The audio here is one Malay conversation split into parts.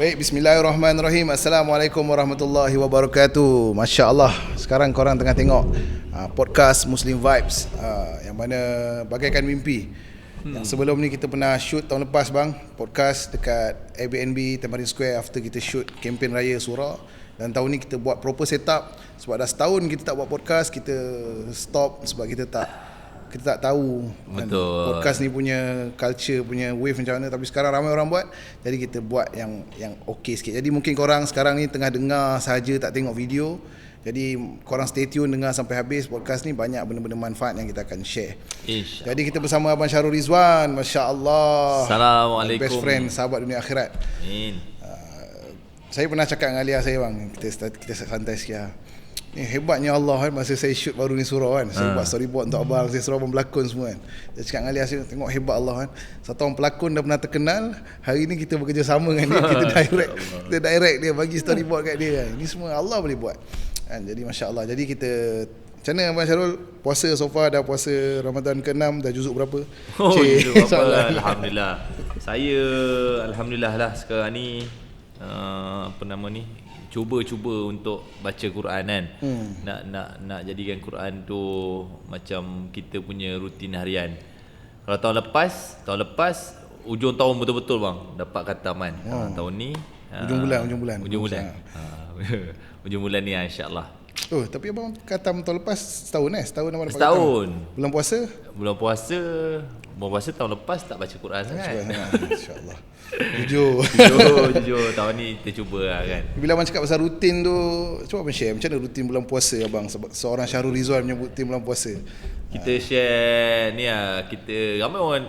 Baik, bismillahirrahmanirrahim. Assalamualaikum warahmatullahi wabarakatuh. Masya Allah, sekarang korang tengah tengok podcast Muslim Vibes, yang mana bagaikan mimpi. Yang sebelum ni kita pernah shoot tahun lepas bang, podcast dekat Airbnb Tamarin Square after kita shoot kempen raya Surah. Dan tahun ni kita buat proper setup. Sebab dah setahun kita tak buat podcast, kita stop sebab kita tak tahu kan, podcast ni punya culture, punya wave macam mana. Tapi sekarang ramai orang buat, jadi kita buat yang okey sikit. Jadi mungkin korang sekarang ni tengah dengar sahaja, tak tengok video. Jadi korang stay tune, dengar sampai habis podcast ni. Banyak benda-benda manfaat yang kita akan share. Jadi kita bersama Abang Syahrul Rizwan. Masya Allah, Assalamualaikum. best friend, sahabat dunia akhirat. Saya pernah cakap dengan Alia saya bang, kita santai sikit. Ni hebatnya Allah kan, masa saya shoot baru ni surah kan, saya buat storyboard untuk abang, saya suruh abang pelakon semua kan. Saya cakap dengan Alia, saya tengok hebat Allah kan, satu orang pelakon dah pernah terkenal, hari ni kita bekerjasama dengan dia, kita direct dia, bagi storyboard kat dia kan. Ini semua Allah boleh buat kan. Jadi Masya Allah. Jadi kita, macam mana Abang Syahrul, puasa so far, dah puasa Ramadan ke-6, dah juzuk berapa? Juzuk berapa? Alhamdulillah. Saya Alhamdulillah lah sekarang ni apa nama ni, cuba untuk baca Quran kan. Nak jadikan Quran tu macam kita punya rutin harian. Kalau tahun lepas ujung tahun betul-betul bang dapat khataman. Tahun ni ujung bulan ujung bulan ni insya-Allah. Oh, tapi abang khatam tahun lepas setahun abang dapat setahun. Khatam. Bulan puasa tahun lepas tak baca Quran sangat. Insya-Allah. Jujur tahun ni kita cuba lah kan. Bila abang cakap pasal rutin tu, cuba abang share macam mana rutin bulan puasa abang, seorang Syahrul Rizwan punya rutin bulan puasa. Kita share ni lah, kita ramai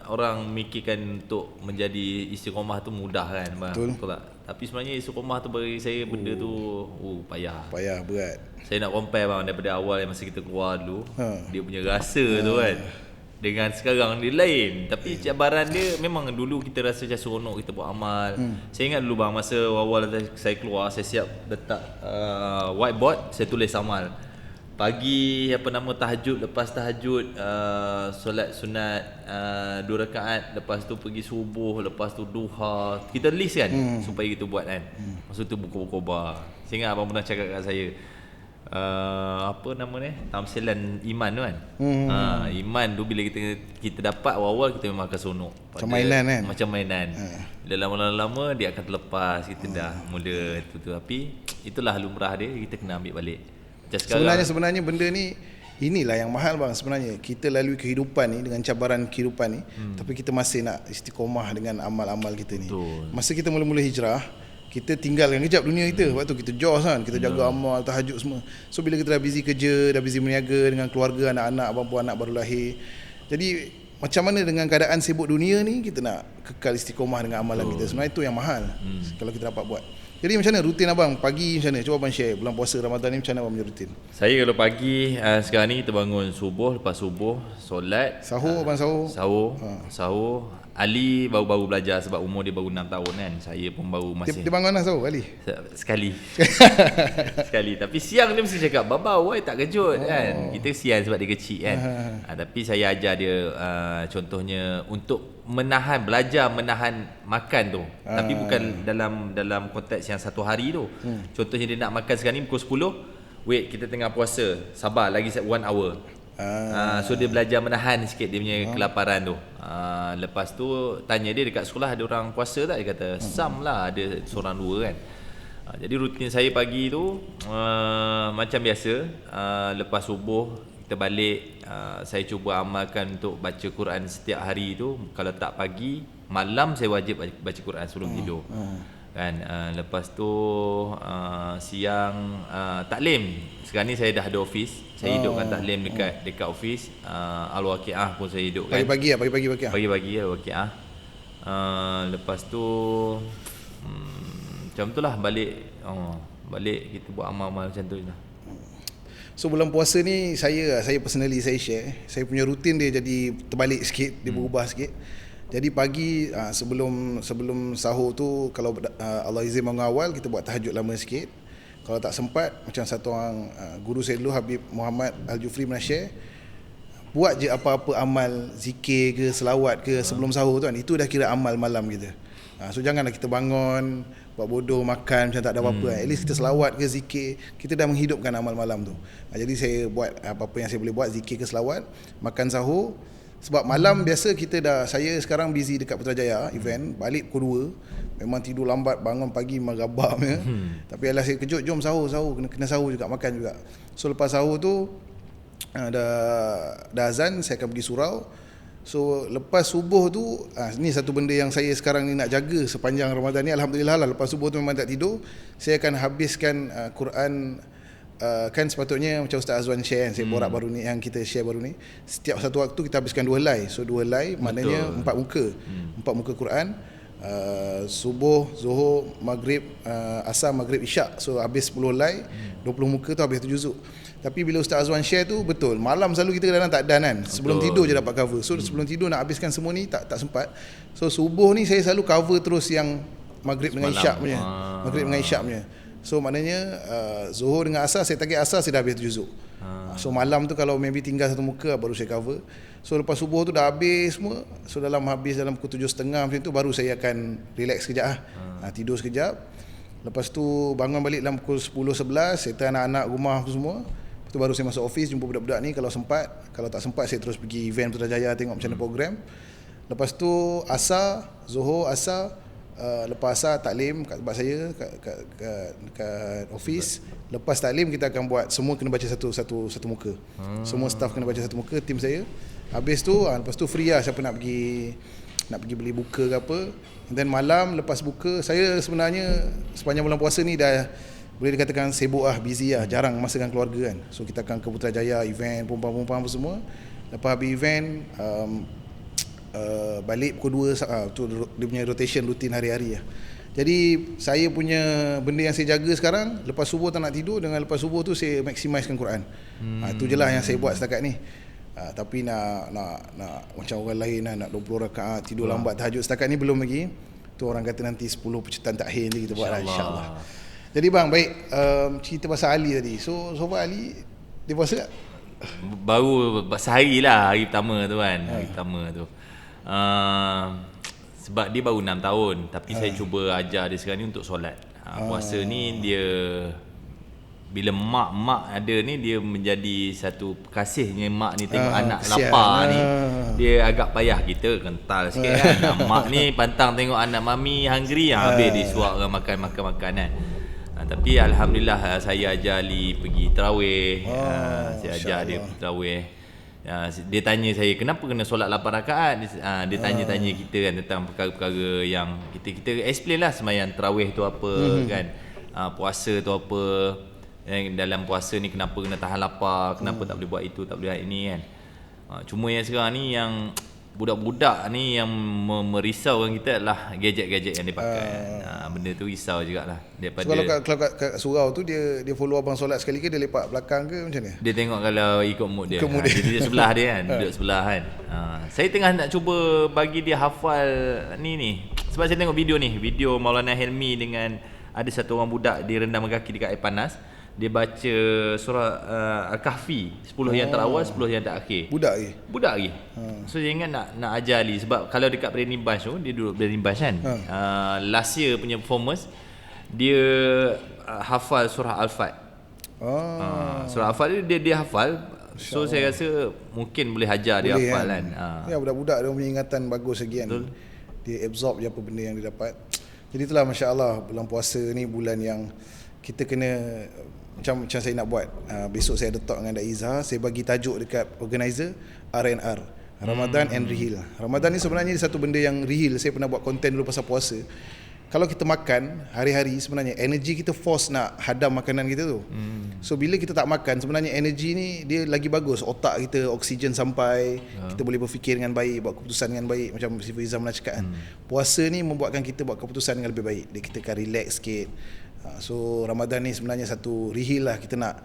orang mikirkan untuk menjadi istiqomah tu mudah kan bang. Betul tak? Tapi sebenarnya istiqomah tu bagi saya benda tu payah, berat. Saya nak compare bang daripada awal yang masa kita keluar dulu, dia punya rasa tu kan, dengan sekarang dia lain. Tapi cabaran dia memang dulu kita rasa macam seronok kita buat amal. Saya ingat dulu bang masa awal saya keluar, saya siap letak whiteboard, saya tulis amal. Pagi tahajud, lepas tahajud solat sunat 2 rakaat, lepas tu pergi subuh, lepas tu duha. Kita list kan supaya kita buat kan. Maksud tu buku-buku bar. Saya ingat abang pernah cakap kat saya, tamsilan iman tu kan. Iman tu bila kita dapat awal-awal kita memang akan seronok. Macam mainan. Bila lama-lama dia akan terlepas, kita dah mula tu. Tapi itulah lumrah dia, kita kena ambil balik. Sebenarnya benda ni, inilah yang mahal bang sebenarnya. Kita lalui kehidupan ni dengan cabaran kehidupan ni, tapi kita masih nak istiqomah dengan amal-amal kita ni. Masa kita mula-mula hijrah, kita tinggalkan kejap dunia kita. Waktu kita jos kan, kita jaga amal, tahajud semua. So bila kita dah busy kerja, dah busy berniaga dengan keluarga, anak-anak, abang anak baru lahir. Jadi macam mana dengan keadaan sibuk dunia ni, kita nak kekal istiqomah dengan amalan kita. Sebenarnya itu yang mahal kalau kita dapat buat. Jadi macam mana rutin abang pagi macam mana? Cuba abang share bulan puasa Ramadan ni macam mana abang punya rutin? Saya kalau pagi sekarang ni kita bangun subuh, lepas subuh solat, sahur. Abang sahur. Ali baru belajar sebab umur dia baru 6 tahun kan. Saya pun baru masih. Dia bangun lah sahur Ali? Sekali. Tapi siang dia mesti cakap, "Baba, why tak kejut?" kan. Kita siang sebab dia kecil kan. Tapi saya ajar dia contohnya untuk belajar menahan makan tu. Tapi bukan dalam konteks yang satu hari tu. Contohnya dia nak makan sekarang ni pukul 10, wait kita tengah puasa, sabar lagi 1 hour. So dia belajar menahan sikit dia punya kelaparan tu. Lepas tu tanya dia dekat sekolah ada orang puasa tak, dia kata some lah, ada seorang 2 kan. Jadi rutin saya pagi tu macam biasa, lepas subuh kita balik, saya cuba amalkan untuk baca Quran setiap hari tu. Kalau tak pagi, malam saya wajib baca Quran sebelum tidur kan. Lepas tu siang taklim. Sekarang ni saya dah ada office, saya hidupkan taklim dekat office. Al-Waqiah pun saya hidupkan pagi-pagi Al-Waqiah. Lepas tu macam tu lah, balik kita buat amal-amal macam tu lah. So bulan puasa ni saya personally saya share, saya punya rutin dia jadi terbalik sikit, dia berubah sikit. Jadi pagi sebelum sahur tu, kalau Allah izin mengawal, kita buat tahajud lama sikit. Kalau tak sempat, macam satu orang guru saya dulu, Habib Muhammad Al-Jufri pernah share, buat je apa-apa amal zikir ke selawat ke sebelum sahur tu kan, itu dah kira amal malam kita. So janganlah kita bangun buat bodoh, makan macam tak ada apa-apa. At least kita selawat ke zikir, kita dah menghidupkan amal malam tu. Jadi saya buat apa-apa yang saya boleh buat, zikir ke selawat, makan sahur. Sebab malam biasa saya sekarang busy dekat Putrajaya event, balik pukul 2. Memang tidur lambat, bangun pagi magabak punya. Tapi alah saya kejut, jom sahur, kena sahur juga, makan juga. So lepas sahur tu dah azan, saya akan pergi surau. So lepas subuh tu ni satu benda yang saya sekarang ni nak jaga sepanjang Ramadan ni. Alhamdulillah lah, lepas subuh tu memang tak tidur. Saya akan habiskan Quran. Kan sepatutnya macam Ustaz Azwan share kan, saya borak baru ni, yang kita share baru ni, setiap satu waktu kita habiskan 2 helai. So 2 helai maknanya 4 muka. 4 muka Quran. Subuh, Zuhur, Maghrib, Asar, Maghrib, Isyak. So habis 10 helai, 20 muka tu habis 1 juzuk. Tapi bila Ustaz Azwan share tu betul, malam selalu kita kadang-kadang tak dan kan. Sebelum tidur je dapat cover. So sebelum tidur nak habiskan semua ni tak sempat. So subuh ni saya selalu cover terus yang Maghrib dengan Isyak punya. Maghrib dengan Isyak punya. So maknanya Zuhur dengan Asar, saya target Asar saya dah habis 1 juzuk. So malam tu kalau maybe tinggal 1 muka baru saya cover. So lepas subuh tu dah habis semua. So dalam pukul 7.30 macam tu baru saya akan relax sekejap lah. Tidur sekejap. Lepas tu bangun balik dalam pukul 10-11, settle anak-anak rumah tu semua. Lepas tu baru saya masuk office, jumpa budak-budak ni kalau sempat. Kalau tak sempat saya terus pergi event Putrajaya tengok macam mana program. Lepas tu Asar, Zuhur, Asar, lepas Asar taklim kat tempat saya kat office. Lepas taklim kita akan buat semua kena baca satu muka. Semua staff kena baca 1 muka, tim saya. Habis tu lepas tu free lah, siapa nak pergi beli buka ke apa. Dan malam lepas buka, saya sebenarnya sepanjang bulan puasa ni dah boleh dikatakan sibuk lah, busy lah, jarang masa dengan keluarga kan. So kita akan ke Putrajaya event, perempuan-perempuan apa semua. Lepas habis event balik pukul 2 tu dia punya rotation rutin hari-hari lah. Jadi saya punya benda yang saya jaga sekarang, lepas subuh tak nak tidur, dengan lepas subuh tu saya maximiskan Quran. Itu je lah yang saya buat setakat ni. Tapi nak macam orang lain lah, nak 20 rakaat, tidur lambat, tahajud, setakat ni belum lagi. Tu orang kata nanti 10 penciptaan takhir nanti kita buat lah, insyaAllah. Jadi bang, baik, cerita pasal Ali tadi. So far Ali, dia puasa tak? Baru sehari lah hari pertama tu kan. Hari pertama tu sebab dia baru 6 tahun. Tapi saya cuba ajar dia sekarang ni untuk solat. Puasa ni dia, bila mak ada ni, dia menjadi satu kasihnya mak ni tengok anak lapar ni. Dia agak payah, kita kental sikit kan. Mak ni pantang tengok anak mami hungry, habis dia suap makan kan. Tapi alhamdulillah saya ajar Ali pergi tarawih. Saya ajar dia pergi tarawih. Dia tanya saya kenapa kena solat 8 rakaat. Dia tanya-tanya kita kan tentang perkara-perkara yang kita explain lah, sembahyang tarawih tu apa kan. Puasa tu apa. Yang dalam puasa ni kenapa kena tahan lapar, kenapa tak boleh buat itu, tak boleh buat ini kan. Cuma yang sekarang ni yang budak-budak ni yang merisaukan kita adalah gadget-gadget yang dia pakai. Benda tu risau jugalah daripada. So kalau kat surau tu dia follow abang solat sekali ke dia lepak belakang ke macam ni? Dia tengok kalau ikut mood dia. Dia duduk sebelah dia kan, duduk sebelah kan. Saya tengah nak cuba bagi dia hafal ni. Sebab saya tengok video Maulana Helmi dengan ada satu orang budak dia rendam kaki dekat air panas. Dia baca surah Al-Kahfi 10 yang terawal, 10 yang terakhir. Budak lagi. So dia ingat nak ajar Ali. Sebab kalau dekat Branding Bunch tu, dia duduk Branding Bunch kan. Last year punya performance, dia hafal surah Al-Fat. Surah Al-Fat dia hafal. So saya rasa mungkin boleh ajar dia hafal kan. Ya, budak-budak dia punya ingatan bagus lagi kan. Dia absorb je apa benda yang dia dapat. Jadi itulah masya-Allah, bulan puasa ni bulan yang kita kena macam saya nak buat. Besok saya ada talk dengan Dai Izzah. Saya bagi tajuk dekat organizer RNR, Ramadan and Rihil. Ramadan ni sebenarnya satu benda yang rihil. Saya pernah buat konten dulu pasal puasa. Kalau kita makan hari-hari, sebenarnya energi kita force nak hadam makanan kita tu. So bila kita tak makan, sebenarnya energi ni dia lagi bagus. Otak kita oksigen sampai, kita boleh berfikir dengan baik, buat keputusan dengan baik. Macam Sifat Izzah pernah cakap kan. Puasa ni membuatkan kita buat keputusan dengan lebih baik. Kita akan relax sikit. So Ramadan ni sebenarnya satu rihil lah kita nak.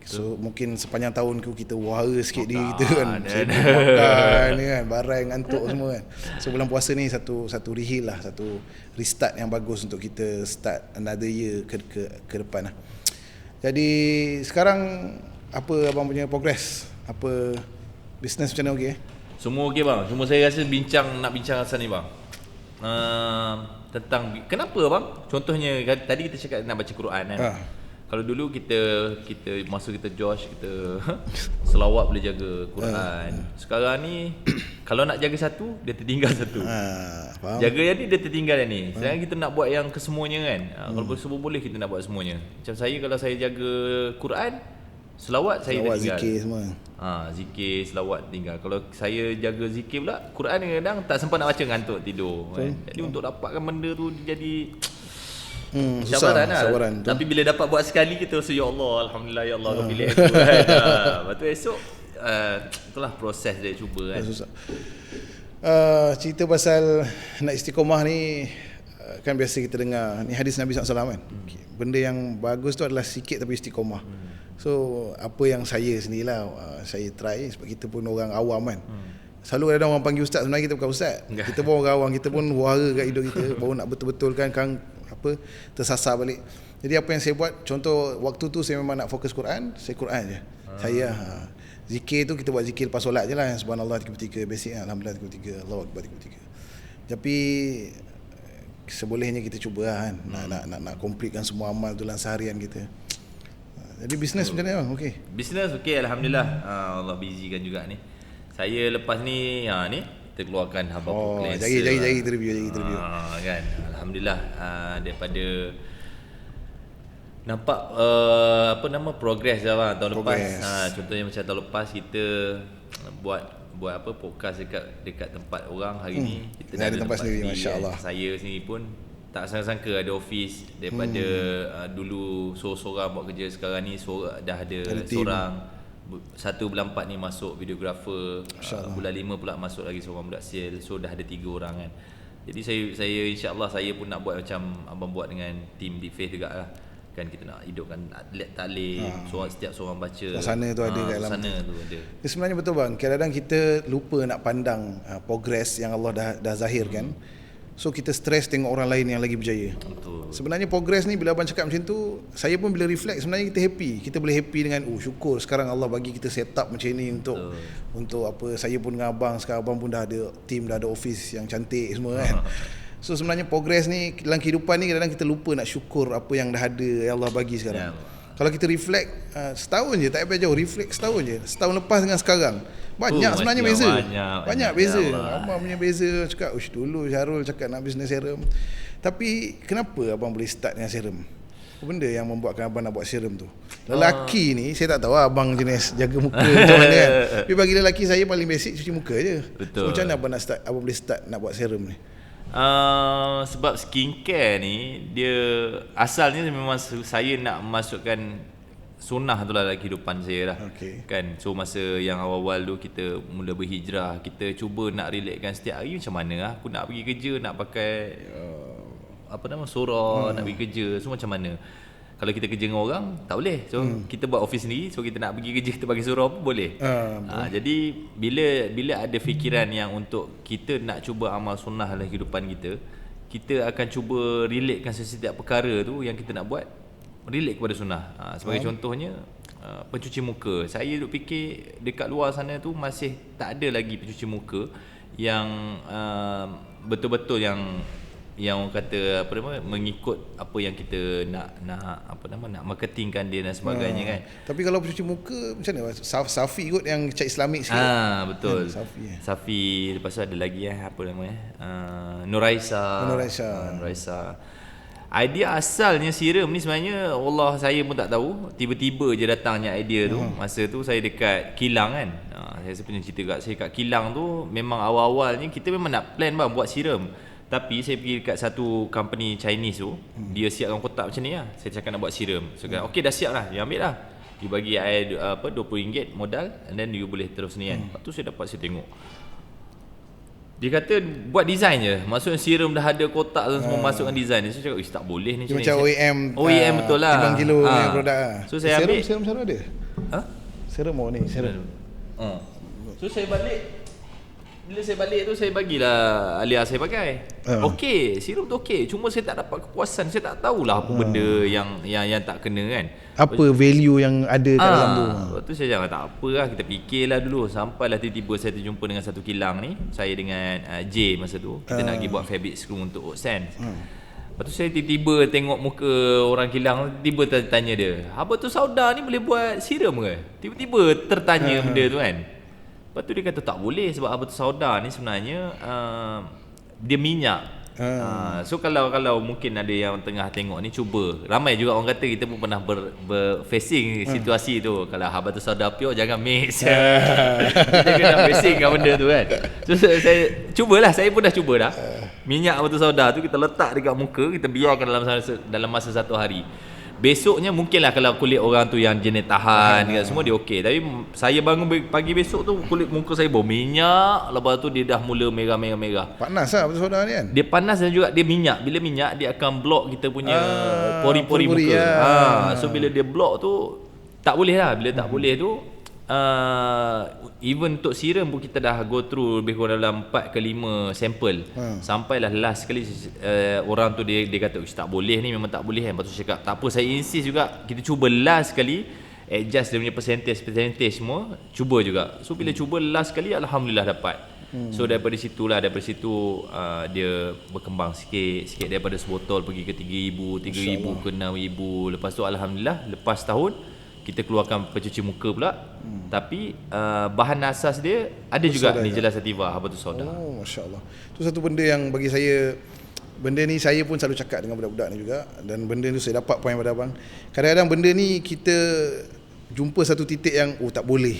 So mungkin sepanjang tahun kita wahara sikit diri kita kan. Makan ni kan, barang ngantuk semua kan. So bulan puasa ni satu rihil lah, satu restart yang bagus untuk kita start another year ke depan lah. Jadi sekarang apa abang punya progress? Apa business macam mana okey? Semua okey bang. Cuma saya rasa nak bincang asal ni bang. tentang kenapa bang? Contohnya tadi kita cakap nak baca Quran kan. Kalau dulu kita masa kita Josh kita selawat boleh jaga Quran. Sekarang ni kalau nak jaga satu dia tertinggal satu. Faham. Jaga yang ni dia tertinggal yang ni. Sekarang kita nak buat yang kesemuanya kan. Kalau semua boleh kita nak buat semuanya. Macam saya kalau saya jaga Quran, selawat saya Selawat, tertinggal. zikir semua. Zikir, selawat tinggal. Kalau saya jaga zikir pula, Quran kadang-kadang tak sempat nak baca, ngantuk tidur kan. Jadi untuk dapatkan benda tu jadi cabaran lah. Tapi bila dapat buat sekali kita rasa ya Allah, alhamdulillah ya Allah kau pilih aku kan. Lepas tu esok itulah proses dia cuba kan. Susah. Cerita pasal nak istiqomah ni kan biasa kita dengar ni hadis Nabi SAW kan. Benda yang bagus tu adalah sikit tapi istiqomah. So apa yang saya sendirilah saya try sebab kita pun orang awam kan. Selalu ada orang panggil ustaz, sebenarnya kita bukan ustaz. Kita pun orang awam, kita pun wara kat hidup kita baru nak betul-betulkan tersasar balik. Jadi apa yang saya buat, contoh waktu tu saya memang nak fokus Quran, saya Quran je. Saya zikir tu kita buat zikir lepas solat je lah, subhanallah 33 basic lah, alhamdulillah 33, Allahu akbar 33. Tapi sebolehnya kita cuba lah kan, nak completekan semua amal tu dalam seharian kita. Jadi bisnes macam mana bang? Okey. Bisnes okey, alhamdulillah. Allah busy kan juga ni. Saya lepas ni ni kita keluarkan Hababul Cleanser. Jari interview. Kan. Alhamdulillah daripada nampak progress dah bang tahun lepas. Contohnya macam tahun lepas kita buat apa podcast dekat tempat orang, hari ni kita dah ada tempat sendiri, masya-Allah. Saya sendiri pun tak sangka ada office daripada dulu seorang buat kerja, sekarang ni dah ada seorang. 1 bulan 4 ni masuk videographer, bulan 5 pula masuk lagi seorang budak sale. So dah ada 3 orang kan. Jadi saya insya-Allah saya pun nak buat macam abang buat dengan team di Faith juga lah. Kan kita nak hidupkan atlet taklim, setiap seorang baca. Sana tu ada kat dalam. Sana tu ada. Sebenarnya betul bang, kadang-kadang kita lupa nak pandang progress yang Allah dah zahirkan. So kita stres tengok orang lain yang lagi berjaya. Betul. Sebenarnya progress ni bila abang cakap macam tu, saya pun bila reflect sebenarnya kita happy. Kita boleh happy dengan syukur sekarang Allah bagi kita set up macam ni untuk apa, saya pun dengan abang sekarang, abang pun dah ada team, dah ada office yang cantik semua kan. So sebenarnya progress ni dalam kehidupan ni kadang-kadang kita lupa nak syukur apa yang dah ada yang Allah bagi sekarang. Kalau kita reflect setahun je, tak payah jauh, reflect setahun je, setahun lepas dengan sekarang banyak sebenarnya beza. Banyak beza. Abang punya beza cakap dulu Syarul cakap nak bisnes serum. Tapi kenapa abang boleh start dengan serum? Apa benda yang membuatkan abang nak buat serum tu? Lelaki ni saya tak tahu abang jenis jaga muka macam mana kan. Tapi bagi lelaki saya paling basic cuci muka je. So macam mana abang nak start, abang boleh start nak buat serum ni? Sebab skincare ni dia asalnya memang saya nak masukkan sunnah tu lah dalam kehidupan saya lah. Kan. So masa yang awal-awal tu kita mula berhijrah, kita cuba nak relatekan setiap hari macam mana lah. Aku nak pergi kerja, nak pakai surah, nak pergi kerja, so macam mana. Kalau kita kerja dengan orang tak boleh. So kita buat office sendiri, so kita nak pergi kerja kita pakai surah pun boleh. Jadi bila ada fikiran yang untuk kita nak cuba amal sunnah dalam kehidupan kita akan cuba relatekan setiap perkara tu yang kita nak buat relate kepada sunnah. Sebagai contohnya pencuci muka. Saya duk fikir dekat luar sana tu masih tak ada lagi pencuci muka yang betul-betul yang orang kata mengikut apa yang kita nak marketingkan dia dan sebagainya kan. Tapi kalau pencuci muka macam mana? Safi kot yang cak Islamik sikit. Betul. Safi lepas tu ada lagi Nuraisa. Idea asalnya serum ni sebenarnya saya pun tak tahu, tiba-tiba je datangnya idea tu. Masa tu saya dekat Kilang kan. Saya punya cerita kat saya kat Kilang tu, memang awal-awalnya kita memang nak plan bang buat serum. Tapi saya pergi dekat satu company Chinese tu, dia siapkan kotak macam ni lah. Saya cakap nak buat serum. So okey dah siap lah, dia ambil lah. Dia bagi saya RM20 modal, and then you boleh terus ni kan. Lepas tu saya tengok. Dia kata buat design je. Maksudnya serum dah ada kotak tu semua masukkan design ni. So saya cakap tak boleh ni macam OEM betul lah. Timbang kilo punya produk lah. So saya ambil serum macam ada? Serum ni serum. So saya balik bila saya balik tu saya bagilah Alia saya pakai. Okey, serum tu okey. Cuma saya tak dapat kepuasan. Saya tak tahulah apa benda yang tak kena kan. Apa value yang ada kat dalam tu. Lepas tu saya jangan tak apalah, kita fikirlah dulu. Sampailah tiba-tiba saya terjumpa dengan satu kilang ni. Saya dengan J masa tu. Kita nak pergi buat fabric screw untuk Oxen. Lepas tu saya tiba-tiba tengok muka orang kilang, tiba-tiba tanya dia, "Apa tu sauda ni boleh buat serum ke?" Tiba-tiba tertanya benda tu kan. Lepas tu dia kata tak boleh sebab apa tu sauda ni sebenarnya dia minyak. So kalau mungkin ada yang tengah tengok ni, cuba. Ramai juga orang kata, kita pun pernah facing situasi tu. Kalau habatus sauda pure jangan mix. Kita kena facing dengan benda tu kan. So saya cubalah, saya pun dah cuba dah. Minyak habatus sauda tu kita letak dekat muka, kita biarkan dalam masa 1 hari. Besoknya mungkinlah kalau kulit orang tu yang jenis tahan semua dia okey. Tapi saya bangun pagi besok tu kulit muka saya bau minyak. Lepas tu dia dah mula merah-merah. Panas lah betul saudara ni kan. Dia panas dan juga dia minyak. Bila minyak dia akan block kita punya pori-pori muka. So bila dia block tu tak boleh lah. Bila tak boleh tu even untuk serum pun kita dah go through lebih kurang dalam 4 ke 5 sampel. Sampailah last sekali orang tu dia kata tak boleh ni, memang tak boleh kan. Lepas tu cakap tak apa, saya insist juga, kita cuba last sekali, adjust dia punya percentage semua, cuba juga. So bila cuba last sekali, alhamdulillah dapat. So daripada situ dia berkembang sikit daripada sebotol pergi ke 3,000 ke 6,000. Lepas tu alhamdulillah lepas tahun kita keluarkan pencuci muka pula. Tapi bahan asas dia ada juga Nigella sativa, habatus sauda. Oh, masya-Allah. Tu satu benda yang bagi saya, benda ni saya pun selalu cakap dengan budak-budak ni juga, dan benda ni saya dapat poin pada abang. Kadang-kadang benda ni kita jumpa satu titik yang tak boleh.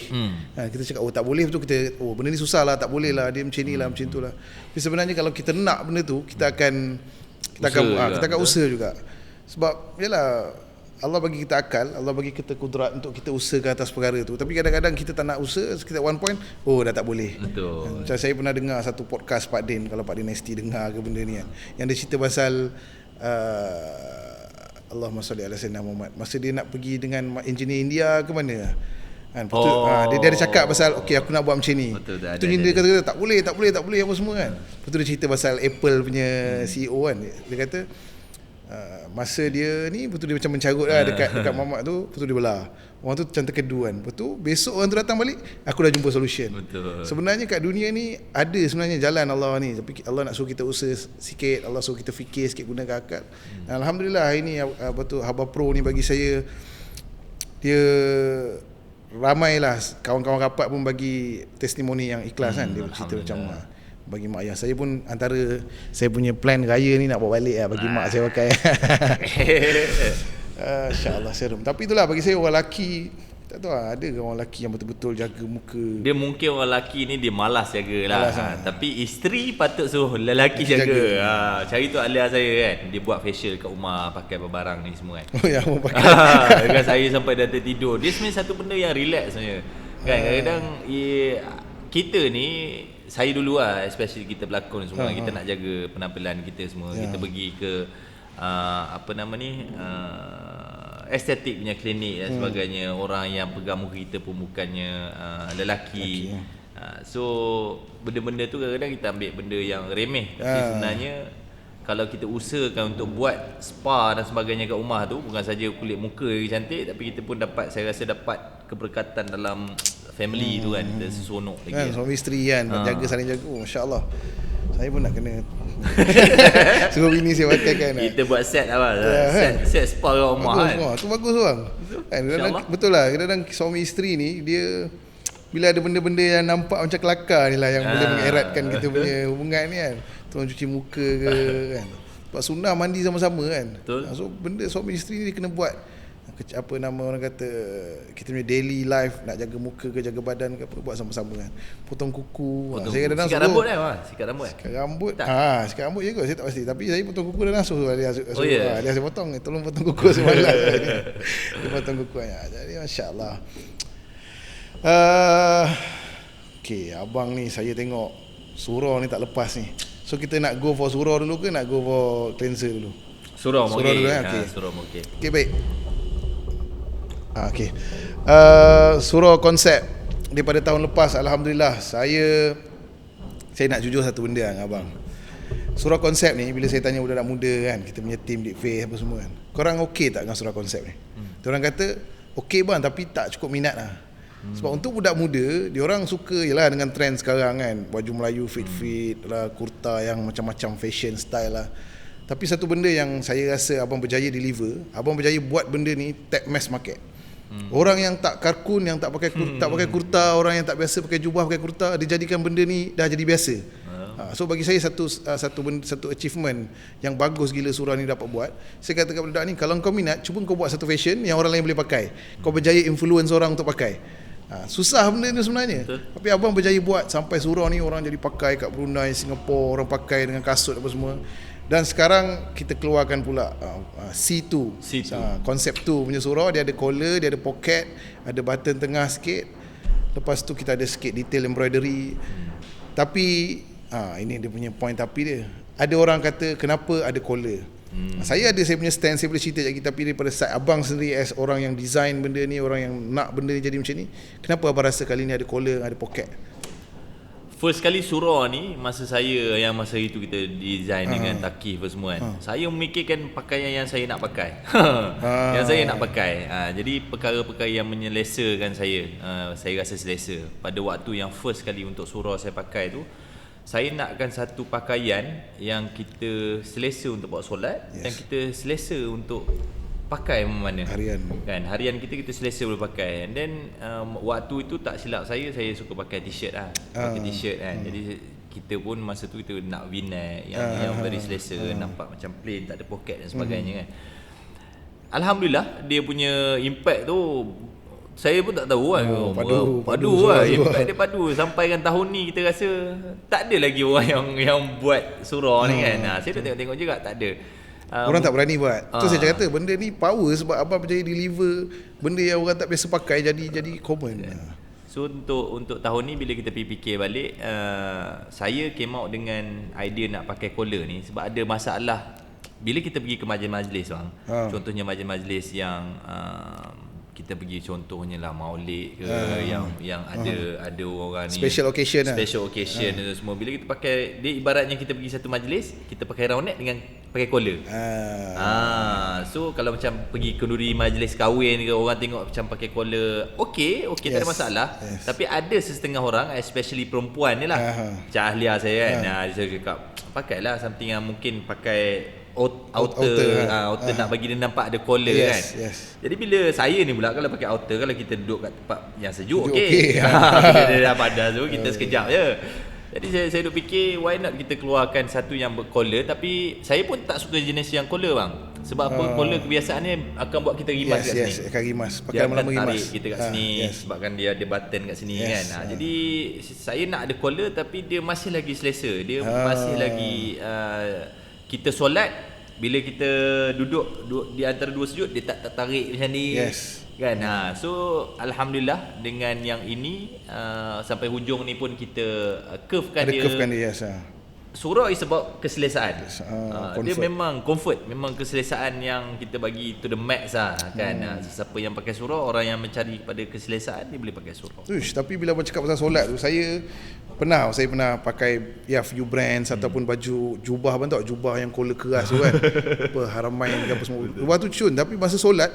Kita cakap tak boleh, betul kita benda ni susah lah, tak boleh lah, dia macam ni lah, macam tu lah. Tapi sebenarnya kalau kita nak benda tu, kita akan usaha juga. Sebab yalah, Allah bagi kita akal, Allah bagi kita kudrat untuk kita usaha ke atas perkara tu. Tapi kadang-kadang kita tak nak usaha, kita one point, dah tak boleh. Betul. Macam saya pernah dengar satu podcast Pak Din, kalau Pak Din ST dengar ke benda ni kan, yang dia cerita pasal Allahumma salli ala sayyidina Muhammad, masa dia nak pergi dengan engineer India ke mana kan, dia ada cakap pasal okey aku nak buat macam ni. Betul, dia kata tak boleh apa semua kan. Betul, dia cerita pasal Apple punya CEO kan, dia kata masa dia ni betul dia macam mencarut lah dekat mamak tu, betul dia belah. Orang tu macam terkedu kan. Betul, besok orang tu datang balik, aku dah jumpa solution. Betul. Sebenarnya kat dunia ni ada sebenarnya jalan Allah ni, tapi Allah nak suruh kita usaha sikit, Allah suruh kita fikir sikit, gunakan akal. Alhamdulillah hari ni Haba Pro ni bagi saya, dia ramailah kawan-kawan rapat pun bagi testimoni yang ikhlas kan. Dia cerita macam bagi mak ayah saya pun, antara saya punya plan raya ni nak bawa balik lah, bagi mak saya pakai. InsyaAllah serum. Tapi itulah bagi saya, orang lelaki tak tahu lah, ada ke orang lelaki yang betul-betul jaga muka. Dia mungkin orang lelaki ni dia malas jagalah. Tapi isteri patut suruh lelaki jaga. Cari tu Alia saya kan, dia buat facial kat rumah, pakai barang ni semua kan. Ya, mau pakai. Dengan saya sampai dah tertidur. Dia sebenarnya satu benda yang relax sebenarnya. Kan kadang-kadang kita ni, saya dulu lah, especially kita pelakon semua, kita nak jaga penampilan kita semua. Kita pergi ke estetik punya klinik dan sebagainya. Orang yang pegang muka kita pun bukannya lelaki. So benda-benda tu kadang-kadang kita ambil benda yang remeh. Tapi sebenarnya kalau kita usahakan untuk buat spa dan sebagainya kat rumah tu, bukan saja kulit muka cantik, tapi kita pun dapat, saya rasa dapat keberkatan dalam family tu kan. Kita seronok lagi kan, suami isteri kan, jaga, saling jaga. Masya-Allah, saya pun nak kena suruh bini saya pakai kan. Kita buat set apa, set spa kat rumah kan. Tu bagus bang kan. Betul lah, kadang-kadang suami isteri ni, dia bila ada benda-benda yang nampak macam kelakar ni lah yang boleh mengeratkan kita punya hubungan ni kan. Tolong cuci muka ke kan, buat sunnah mandi sama-sama kan. Betul. So benda suami isteri ni dia kena buat, apa nama orang kata, kita punya daily life, nak jaga muka ke jaga badan ke apa, buat sama-sama kan. Potong kuku. Saya kadang-kadang sikat rambut kan, sikat rambut. Sikat rambut. Sikat rambut je kot, saya tak pasti. Tapi saya potong kuku dah langsung dia saya potong, tolong potong kuku semalam. Dia potong kuku aja. Jadi masya-Allah. Okey, abang ni saya tengok surau ni tak lepas ni. So kita nak go for surau dulu ke nak go for cleanser dulu? Surau dulu kan. Okey. Surau okey. Okey, baik. Okey. Surau konsep daripada tahun lepas, alhamdulillah saya saya nak jujur satu benda dengan abang. Surah konsep ni, bila saya tanya budak muda kan, kita punya team Deep Faith apa semua kan, korang okey tak dengan surah konsep ni? Diorang kata okey bang, tapi tak cukup minat lah. Sebab untuk budak muda, diorang suka yelah dengan trend sekarang kan, baju Melayu fit lah, kurta yang macam-macam fashion style lah. Tapi satu benda yang saya rasa abang berjaya deliver, abang berjaya buat benda ni tap mass market. Orang yang tak karkun, yang tak pakai kurta, orang yang tak biasa pakai jubah, pakai kurta, dia jadikan benda ni dah jadi biasa. So bagi saya satu achievement yang bagus gila surah ni dapat buat. Saya kata kepada budak ni, kalau kau minat, cuba kau buat satu fashion yang orang lain boleh pakai. Kau berjaya influence orang untuk pakai. Susah benda ni sebenarnya. Betul. Tapi abang berjaya buat sampai surah ni orang jadi pakai kat Brunei, Singapura, orang pakai dengan kasut apa semua. Dan sekarang kita keluarkan pula C2. Konsep 2 punya surah, dia ada collar, dia ada pocket, ada button tengah sikit. Lepas tu kita ada sikit detail embroidery. Tapi ini dia punya point tapi dia. Ada orang kata kenapa ada collar. Saya punya stand, saya boleh cerita je, tapi daripada side abang sendiri as orang yang design benda ni, orang yang nak benda ni jadi macam ni, kenapa abang rasa kali ni ada collar, ada pocket? First kali surah ni, masa itu kita design dengan takif semua kan, saya memikirkan pakaian yang saya nak pakai. Yang saya nak pakai. Jadi perkara-perkara yang menyelesakan saya rasa selesa. Pada waktu yang first kali untuk surah saya pakai tu, saya nakkan satu pakaian yang kita selesa untuk buat solat, dan kita selesa untuk pakai mana harian kita selesa boleh pakai. And then waktu itu tak silap saya suka pakai t-shirt lah. Pakai t-shirt kan. Jadi kita pun masa tu kita nak V-neck yang very selesa, nampak macam plain, tak ada pocket dan sebagainya kan. Alhamdulillah dia punya impact tu saya pun tak tahu kan. Padu lah. Impact dia padu. Sampai kan tahun ni kita rasa tak ada lagi orang yang buat surah ni kan. Saya dah tengok juga tak ada. Orang tak berani buat. Tu saya kata benda ni power sebab abang berjaya deliver benda yang orang tak biasa pakai jadi common. So untuk tahun ni bila kita fikir balik, saya came out dengan idea nak pakai collar ni sebab ada masalah bila kita pergi ke majlis-majlis bang. Contohnya majlis-majlis yang kita pergi, contohnya lah Maulid ke, yang ada orang ni special occasion tu semua. Bila kita pakai, dia ibaratnya kita pergi satu majlis, kita pakai round neck dengan pakai collar. So kalau macam pergi kenduri majlis kahwin ke, orang tengok macam pakai collar, okey tak ada masalah. Tapi ada setengah orang, especially perempuan ni lah, Cahlia saya kan, saya cakap pakailah something yang mungkin pakai outer nak bagi dia nampak ada collar kan. Jadi bila saya ni pula, kalau pakai outer, kalau kita duduk kat tempat yang sejuk okey. Dia dah padas tu, kita sekejap je. Jadi saya duk fikir, why not kita keluarkan satu yang bercollar. Tapi saya pun tak suka jenis yang collar bang. Sebab apa, collar kebiasaannya akan buat kita rimas kat sini. Akan rimas. Pakai dia lama-lama akan tarik rimas kita kat sini, sebabkan dia ada button kat sini kan. Jadi saya nak ada collar, tapi dia masih lagi selesa. Dia masih lagi kita solat, bila kita duduk di antara dua sujud, dia tak tarik macam ni kan. So alhamdulillah dengan yang ini sampai hujung ni pun kita curvekan dia. Surah is about keselesaan. Dia memang comfort, memang keselesaan yang kita bagi to the max lah kan. Siapa yang pakai surah, orang yang mencari pada keselesaan, dia boleh pakai surah. Tapi bila abang cakap pasal solat tu, saya pernah pakai few brands ataupun baju jubah, abang tahu jubah yang collar keras tu kan. Haramain ke apa semua. Lepas tu cun, tapi masa solat,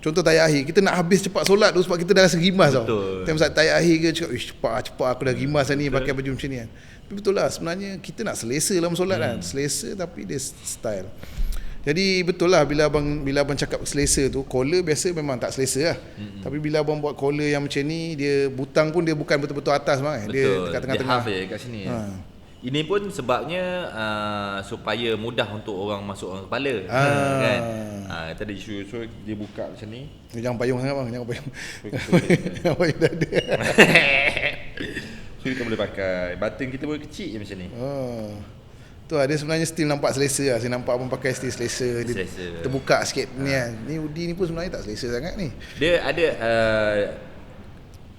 contoh tayak akhir, kita nak habis cepat solat tu sebab kita dah rasa rimas tau. Time saat tayak akhir ke cakap, cepat aku dah rimas ni pakai baju macam ni kan. Tapi betul lah, sebenarnya kita nak selesa dalam solat kan. Selesa tapi dia style. Jadi betul lah bila abang cakap selesa tu, collar biasa memang tak selesa lah. Tapi bila abang buat collar yang macam ni, dia butang pun dia bukan betul-betul atas bang. Dia dekat tengah-tengah. Dia half je kat sini. Ini pun sebabnya supaya mudah untuk orang masuk orang kepala kan. Tadi isu dia buka macam ni. Jangan payung sangat bang, jangan payung. Jangan payung dada. So kita boleh pakai. Button kita boleh kecil je macam ni. Tu dia sebenarnya still nampak selesa lah. Saya nampak abang pakai still selesa. Dia terbuka sikit ni kan. Ni hoodie ni pun sebenarnya tak selesa sangat ni. Dia ada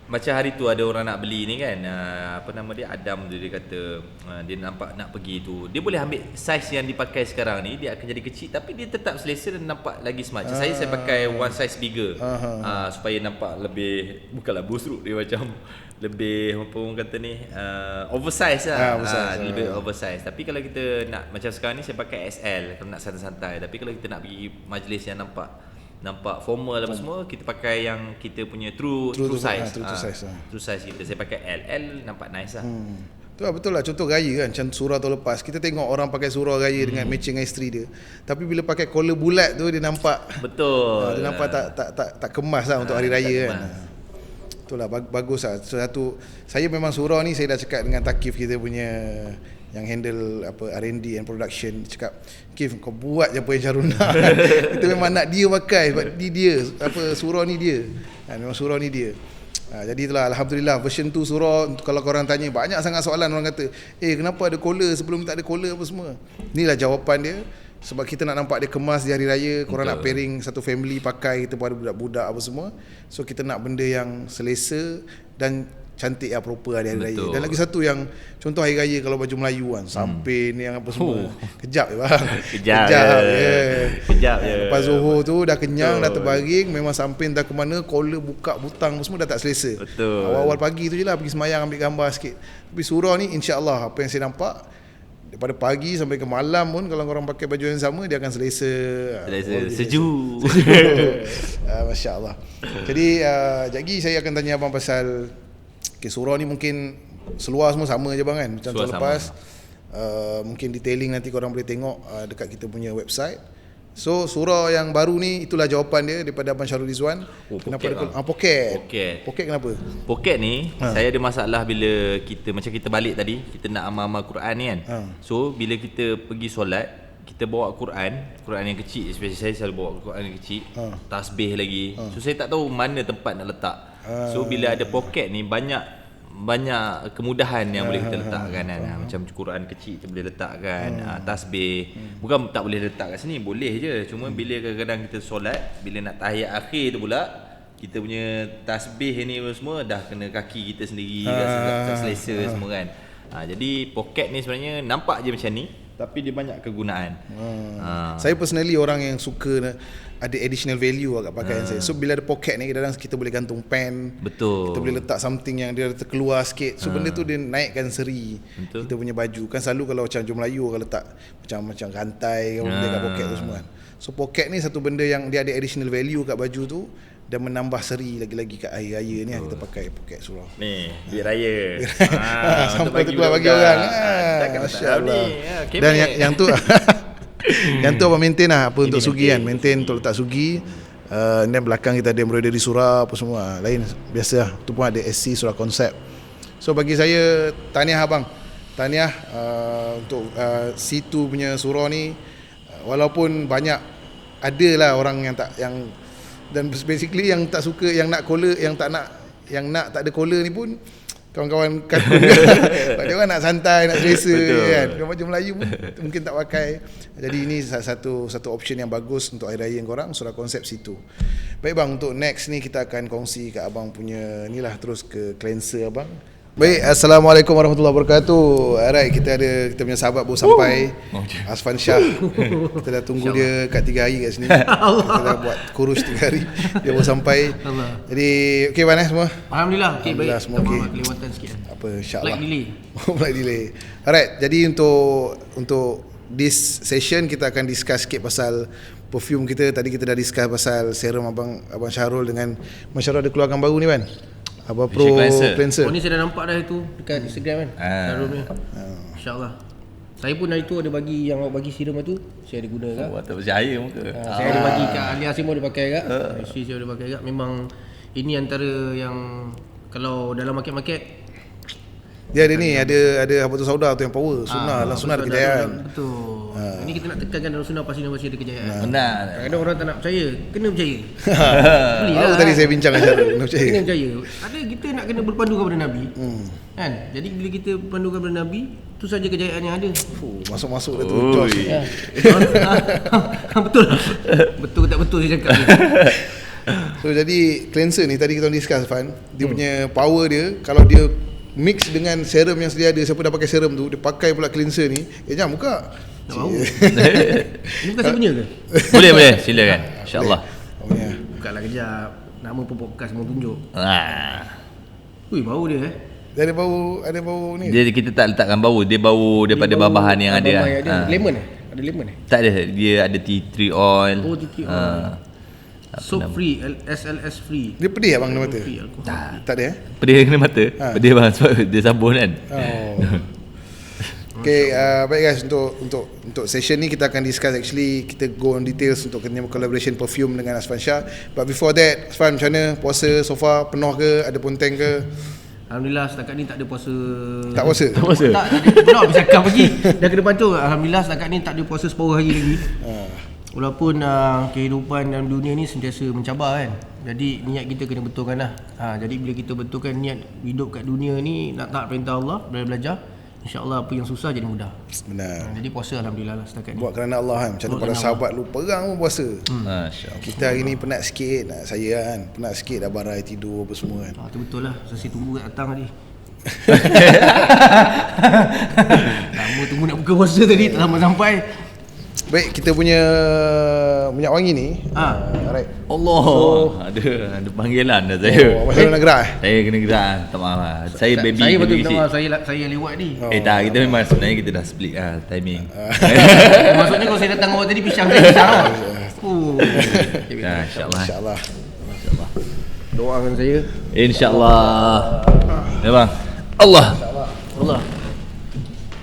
macam hari tu ada orang nak beli ni kan, apa nama dia, Adam tu, dia kata dia nampak nak pergi tu, dia boleh ambil saiz yang dipakai sekarang ni, dia akan jadi kecil tapi dia tetap selesa dan nampak lagi smart. Macam saya pakai one size bigger, supaya nampak lebih, bukanlah busruk, dia macam lebih apa orang kata ni, oversize lah. Lebih oversize. Tapi kalau kita nak macam sekarang ni, saya pakai XL kalau nak santai-santai. Tapi kalau kita nak pergi majlis yang nampak formal apa semua, kita pakai yang kita punya true size. True size kita. Saya pakai L nampak nice lah. Betul lah, contoh gaya kan, macam surah tahun lepas kita tengok orang pakai surah gaya dengan matching dengan isteri dia, tapi bila pakai collar bulat tu dia nampak betul. Dia nampak tak kemas lah untuk hari raya kan. Betul lah, bagus lah. Satu, saya memang surah ni saya dah cakap dengan Takif, kita punya yang handle apa R&D and production, cakap, Kif kau buat je apa yang Syarul nak. Kita memang nak dia pakai sebab dia apa surah ni dia. Memang surah ni dia. Jadi itulah, alhamdulillah version 2 surah. Kalau korang tanya, banyak sangat soalan orang kata, kenapa ada collar sebelum tak ada collar apa semua. Inilah jawapan dia. Sebab kita nak nampak dia kemas di hari raya. Korang nak pairing satu family pakai, kita pun ada budak-budak apa semua. So kita nak benda yang selesa dan cantik lah, proper hari raya. Dan lagi satu yang contoh hari raya, kalau baju Melayu kan, sampin yang apa semua, kejap je bang. Kejap je. Lepas Zuhur tu dah kenyang, dah terbaring, memang sampin dah ke mana, collar buka butang semua dah tak selesa. Awal-awal pagi tu je lah pergi semayang ambil gambar sikit. Tapi surah ni insya-Allah apa yang saya nampak, daripada pagi sampai ke malam pun kalau korang pakai baju yang sama, dia akan selesa, sejuk. Masya-Allah. Jadi lagi saya akan tanya abang pasal surah ni, mungkin seluar semua sama je bang kan, macam tahun lepas. Mungkin detailing nanti korang boleh tengok dekat kita punya website. So surah yang baru ni, itulah jawapan dia daripada Abang Syarul Rizwan. Kenapa ada poket kenapa? Poket ni saya ada masalah bila kita, macam kita balik tadi, kita nak amal-amal Quran ni kan. So bila kita pergi solat, kita bawa Quran yang kecil, especially saya selalu bawa Quran yang kecil, tasbih lagi. So saya tak tahu mana tempat nak letak. So bila ada poket ni, banyak kemudahan yang boleh kita letakkan kan. Macam Quran kecil kita boleh letakkan, tasbih. Bukan tak boleh letak kat sini, boleh je. Cuma bila kadang-kadang kita solat, bila nak tahiyat akhir tu pula, kita punya tasbih ni semua dah kena kaki kita sendiri, tak selesa semua kan. Jadi poket ni sebenarnya nampak je macam ni, tapi dia banyak kegunaan. Saya personally orang yang suka ada additional value kat pakaian saya. So bila ada poket ni, kadang-kadang kita boleh gantung pen. Betul. Kita boleh letak something yang dia terkeluar sikit. So benda tu dia naikkan seri kita punya baju. Kan selalu kalau macam baju Melayu kalau letak macam rantai dekat poket tu semua kan. So poket ni satu benda yang dia ada additional value kat baju tu dan menambah seri lagi-lagi kat hari raya ni kita pakai poket surah. Ni, duit raya. Sampai tu keluar bagi orang. Masya-Allah. Dan yang tu yang tu apa maintain lah, apa untuk sugi kan, maintain untuk letak sugi. Dan belakang kita ada embroidery surah apa semua. Lain biasa lah. Tu pun ada SC surah konsep. So bagi saya, tahniah abang. Tahniah untuk C2 punya surah ni. Walaupun banyak adalah orang yang dan basically yang tak suka, yang nak collar, yang tak ada collar ni pun kawan-kawan kakun kan. Dia orang nak santai, nak selesa kan. Kalau baju Melayu pun mungkin tak pakai. Jadi ini satu option yang bagus untuk hari raya korang, surah konsep situ. Baik bang, untuk next ni kita akan kongsi kat abang punya ni lah, terus ke cleanser abang. Baik, Assalamualaikum warahmatullahi wabarakatuh. Alright, kita punya sahabat baru sampai, Asfan Shah. Kita dah tunggu dia kat 3 hari kat sini. Kita dah buat kurus 3 hari, dia baru sampai. Jadi okey Wan semua? Alhamdulillah, okey, baik. Semua okey. Kelewatan sikit. Apa, insya-Allah. Flight delay. Alright, jadi untuk this session kita akan discuss sikit pasal perfume kita. Tadi kita dah discuss pasal serum abang Syarul dengan Masya-Allah ada keluarkan baru ni kan. Apa Pro Cleanser. Ni saya dah nampak dah itu dekat Instagram kan. Syarul ni. Insya-Allah. Saya pun hari tu ada bagi, yang awak bagi serum tu, saya ada guna kan. Tak percaya muka. Saya ada bagi kat ahli Asim pun ada pakai kan. Isteri saya ada pakai kan. Memang ini antara yang kalau dalam market-market dia ada ni, ada apa tu sauda tu yang power, sunnah lah, sunnah ada kejayaan. Betul. Ini kita nak tekankan dalam sunnah pasti ada kejayaan. Benar. Kadang orang tak nak percaya, kena percaya. Baru tadi saya bincang dengan Syarul, kena percaya. Kena percaya. Ada kita nak kena berpandu kepada Nabi. Kan? Jadi bila kita berpandu kepada Nabi, tu saja kejayaan yang ada. Masuk dah tu. Jos. Betul. Betul ke tak betul saya cakap. So jadi cleanser ni tadi kita discuss Fan, dia punya power dia kalau dia mix dengan serum yang sedia ada, siapa dah pakai serum tu, dia pakai pula cleanser ni, jam buka. Tak mahu. Ini bukan saya punya ke? Boleh, silakan. InsyaAllah. Buka lah kejap. Nama pun podcast mau tunjuk. Ah. Ui, bau dia Dia ada bau ni. Dia kita tak letakkan bau, dia bau daripada bahan-bahan yang ada. Lemon Ada lemon Tak ada, dia ada tea tree oil. Oh, tea tree oil. Soap free, SLS free. Dia pedih abang kena mata? Free alcohol. Tak ada Pedih kena mata? Pedih bang sebab dia sabun kan. Okay, baik guys, untuk session ni kita akan discuss, actually kita go on details untuk kena collaboration perfume dengan Asfan Shah. But before that, Asfan macam mana puasa so far? Penuh ke? Ada ponteng ke? Alhamdulillah setakat ni tak ada puasa. Tak puasa? Tak puasa? Tak ada pula habis cakap lagi. Dah kena bantu. Alhamdulillah setakat ni tak ada puasa separuh hari lagi. Walaupun kehidupan dalam dunia ni sentiasa mencabar kan. Jadi niat kita kena betulkan lah. Jadi bila kita betulkan niat hidup kat dunia ni, nak taat perintah Allah, belajar, InsyaAllah apa yang susah jadi mudah. Benar. Jadi puasa Alhamdulillah lah setakat ni. Buat kerana Allah kan. Macam tu para sahabat lu perang pun puasa. Masya-Allah. Kita hari ni penat sikit, saya kan penat sikit dah barai tidur apa semua kan. Tu betul lah. Saya tunggu kat datang tadi. Lama tunggu nak buka puasa tadi, tak lama sampai. Baik, kita punya minyak wangi ni. Alright. Allah. Ada panggilan dah saya. Masa nak gerak Saya kena gerak. Tak maaf lah. Saya baby. Saya kena betul isi. minta maaf, saya lewat ni. Tak, kita memang sebenarnya kita dah split lah timing. Maksudnya kalau saya datang awal tadi pisang saya pisang tau. InsyaAllah. InsyaAllah. Doakan saya. InsyaAllah. Ya bang. Allah.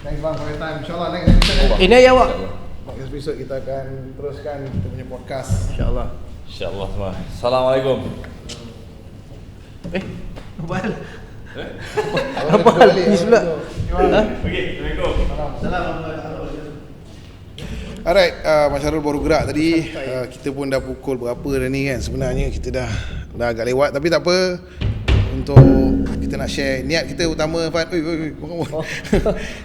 Thanks bang for your time. InsyaAllah next episode. Ini ya awak. Next episode kita akan teruskan kita punya podcast. InsyaAllah. InsyaAllah semua. Assalamualaikum. Apa hal? Apa hal? Ni sebelah. Okey, Assalamualaikum. Alright, Mas Syarul baru gerak tadi. Kita pun dah pukul berapa dah ni kan. Sebenarnya kita dah agak lewat, tapi tak apa. Untuk kita nak share niat kita utama Fan.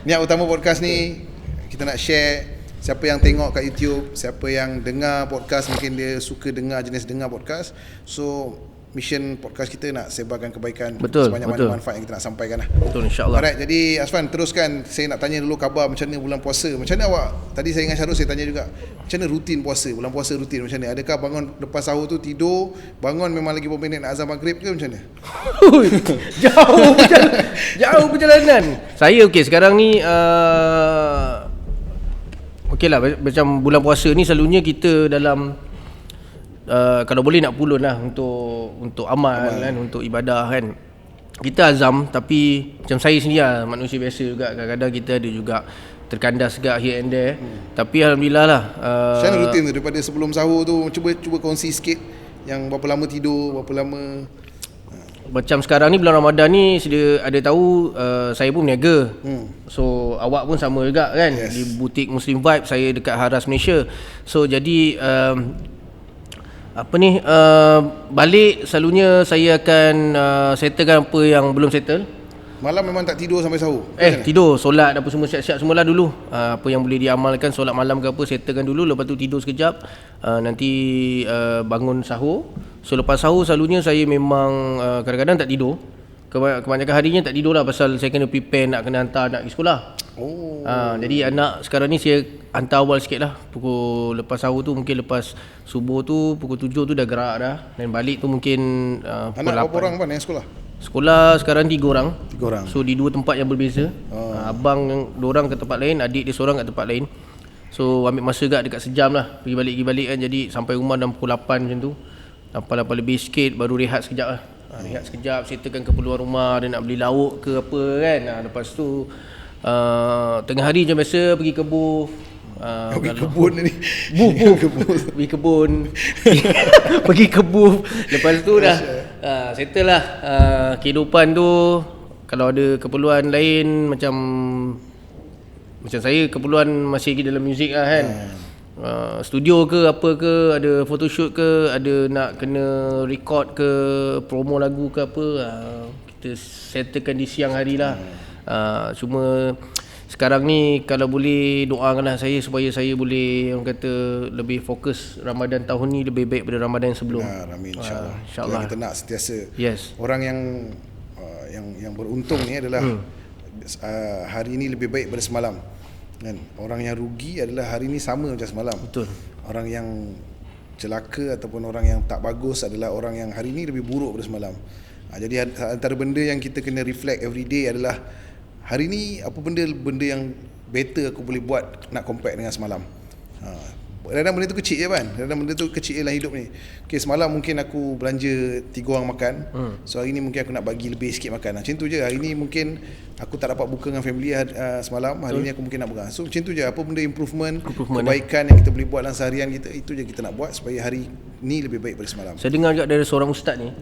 Niat utama podcast ni kita nak share. Siapa yang tengok kat YouTube, siapa yang dengar podcast, mungkin dia suka jenis dengar podcast. So mission podcast kita nak sebarkan kebaikan, sebanyak-banyak manfaat yang kita nak sampaikan lah. Betul, insyaAllah. Alright, jadi Asfan teruskan. Saya nak tanya dulu khabar macam mana bulan puasa. Macam mana awak? Tadi saya dengan Syarul saya tanya juga. Macam mana rutin puasa? Bulan puasa rutin macam mana? Adakah bangun lepas sahur tu tidur, bangun memang lagi berapa minit nak azan maghrib ke macam mana? Jauh perjalanan. Saya sekarang ni okey lah, macam bulan puasa ni selalunya kita dalam kalau boleh nak pulun lah untuk amal kan, untuk ibadah kan. Kita azam, tapi macam saya sendiri lah, manusia biasa juga, kadang-kadang kita ada juga terkandas juga here and there. Tapi Alhamdulillah lah. Macam mana rutin tu daripada sebelum sahur tu? Cuba kongsi sikit yang berapa lama tidur, berapa lama. Macam sekarang ni bulan Ramadan ni sedia ada tahu saya pun berniaga. So awak pun sama juga kan, di butik Muslim Vibe, saya dekat Haras Malaysia. So jadi balik selalunya saya akan settlekan apa yang belum settle. Malam memang tak tidur sampai sahur? Tidur, solat apa semua siap-siap semualah dulu. Apa yang boleh diamalkan, solat malam ke apa, settlekan dulu. Lepas tu tidur sekejap, nanti bangun sahur. So lepas sahur selalunya saya memang kadang-kadang tak tidur. Kebanyakan harinya tak tidur lah, pasal saya kena prepare nak kena hantar anak pergi sekolah. Jadi anak sekarang ni saya hantar awal sikit lah. Pukul lepas sahur tu, mungkin lepas subuh tu pukul 7 tu dah gerak dah. Dan balik tu mungkin pukul 8. Anak berapa orang Pan yang sekolah? Sekolah sekarang 3 orang. 3 orang. So di 2 tempat yang berbeza. Abang 2 orang ke tempat lain, adik dia seorang kat tempat lain. So ambil masa dekat sejam lah, pergi balik kan. Jadi sampai rumah dalam pukul 8 macam tu. 8 lebih sikit, baru rehat sekejap lah. Rehat sekejap, settlekan keperluan rumah, dia nak beli lauk ke apa kan. Lepas tu tengah hari macam biasa pergi kebun. Pergi kebun ni. Pergi kebun. Pergi kebun. Lepas tu dah settle lah. Kehidupan tu kalau ada keperluan lain macam saya, keperluan masih lagi dalam muzik lah kan. Studio ke apa ke, ada photoshoot ke, ada nak kena record ke, promo lagu ke apa, kita settlekan di siang hari lah. Cuma sekarang ni kalau boleh doakanlah saya supaya saya boleh orang kata lebih fokus Ramadan tahun ni lebih baik daripada Ramadan yang sebelum. Amin, insya-Allah. InsyaAllah. Kita nak sentiasa. Yes. Orang yang beruntung ni adalah hari ini lebih baik daripada semalam. Kan? Orang yang rugi adalah hari ini sama macam semalam. Betul. Orang yang celaka ataupun orang yang tak bagus adalah orang yang hari ini lebih buruk daripada semalam. Jadi antara benda yang kita kena reflect every day adalah hari ni apa benda yang better aku boleh buat nak compare dengan semalam. Kadang-kadang benda tu kecil je kan. Kadang-kadang benda tu kecil dalam hidup ni. Okay, semalam mungkin aku belanja 3 orang makan. So hari ni mungkin aku nak bagi lebih sikit makan. Macam tu je. Hari ni mungkin aku tak dapat buka dengan family semalam. Hari ni aku mungkin nak buka. So macam tu je. Apa benda improvement kebaikan yang kita boleh buat dalam seharian kita, itu je kita nak buat supaya hari ni lebih baik daripada semalam. Saya dengar juga dari seorang ustaz ni,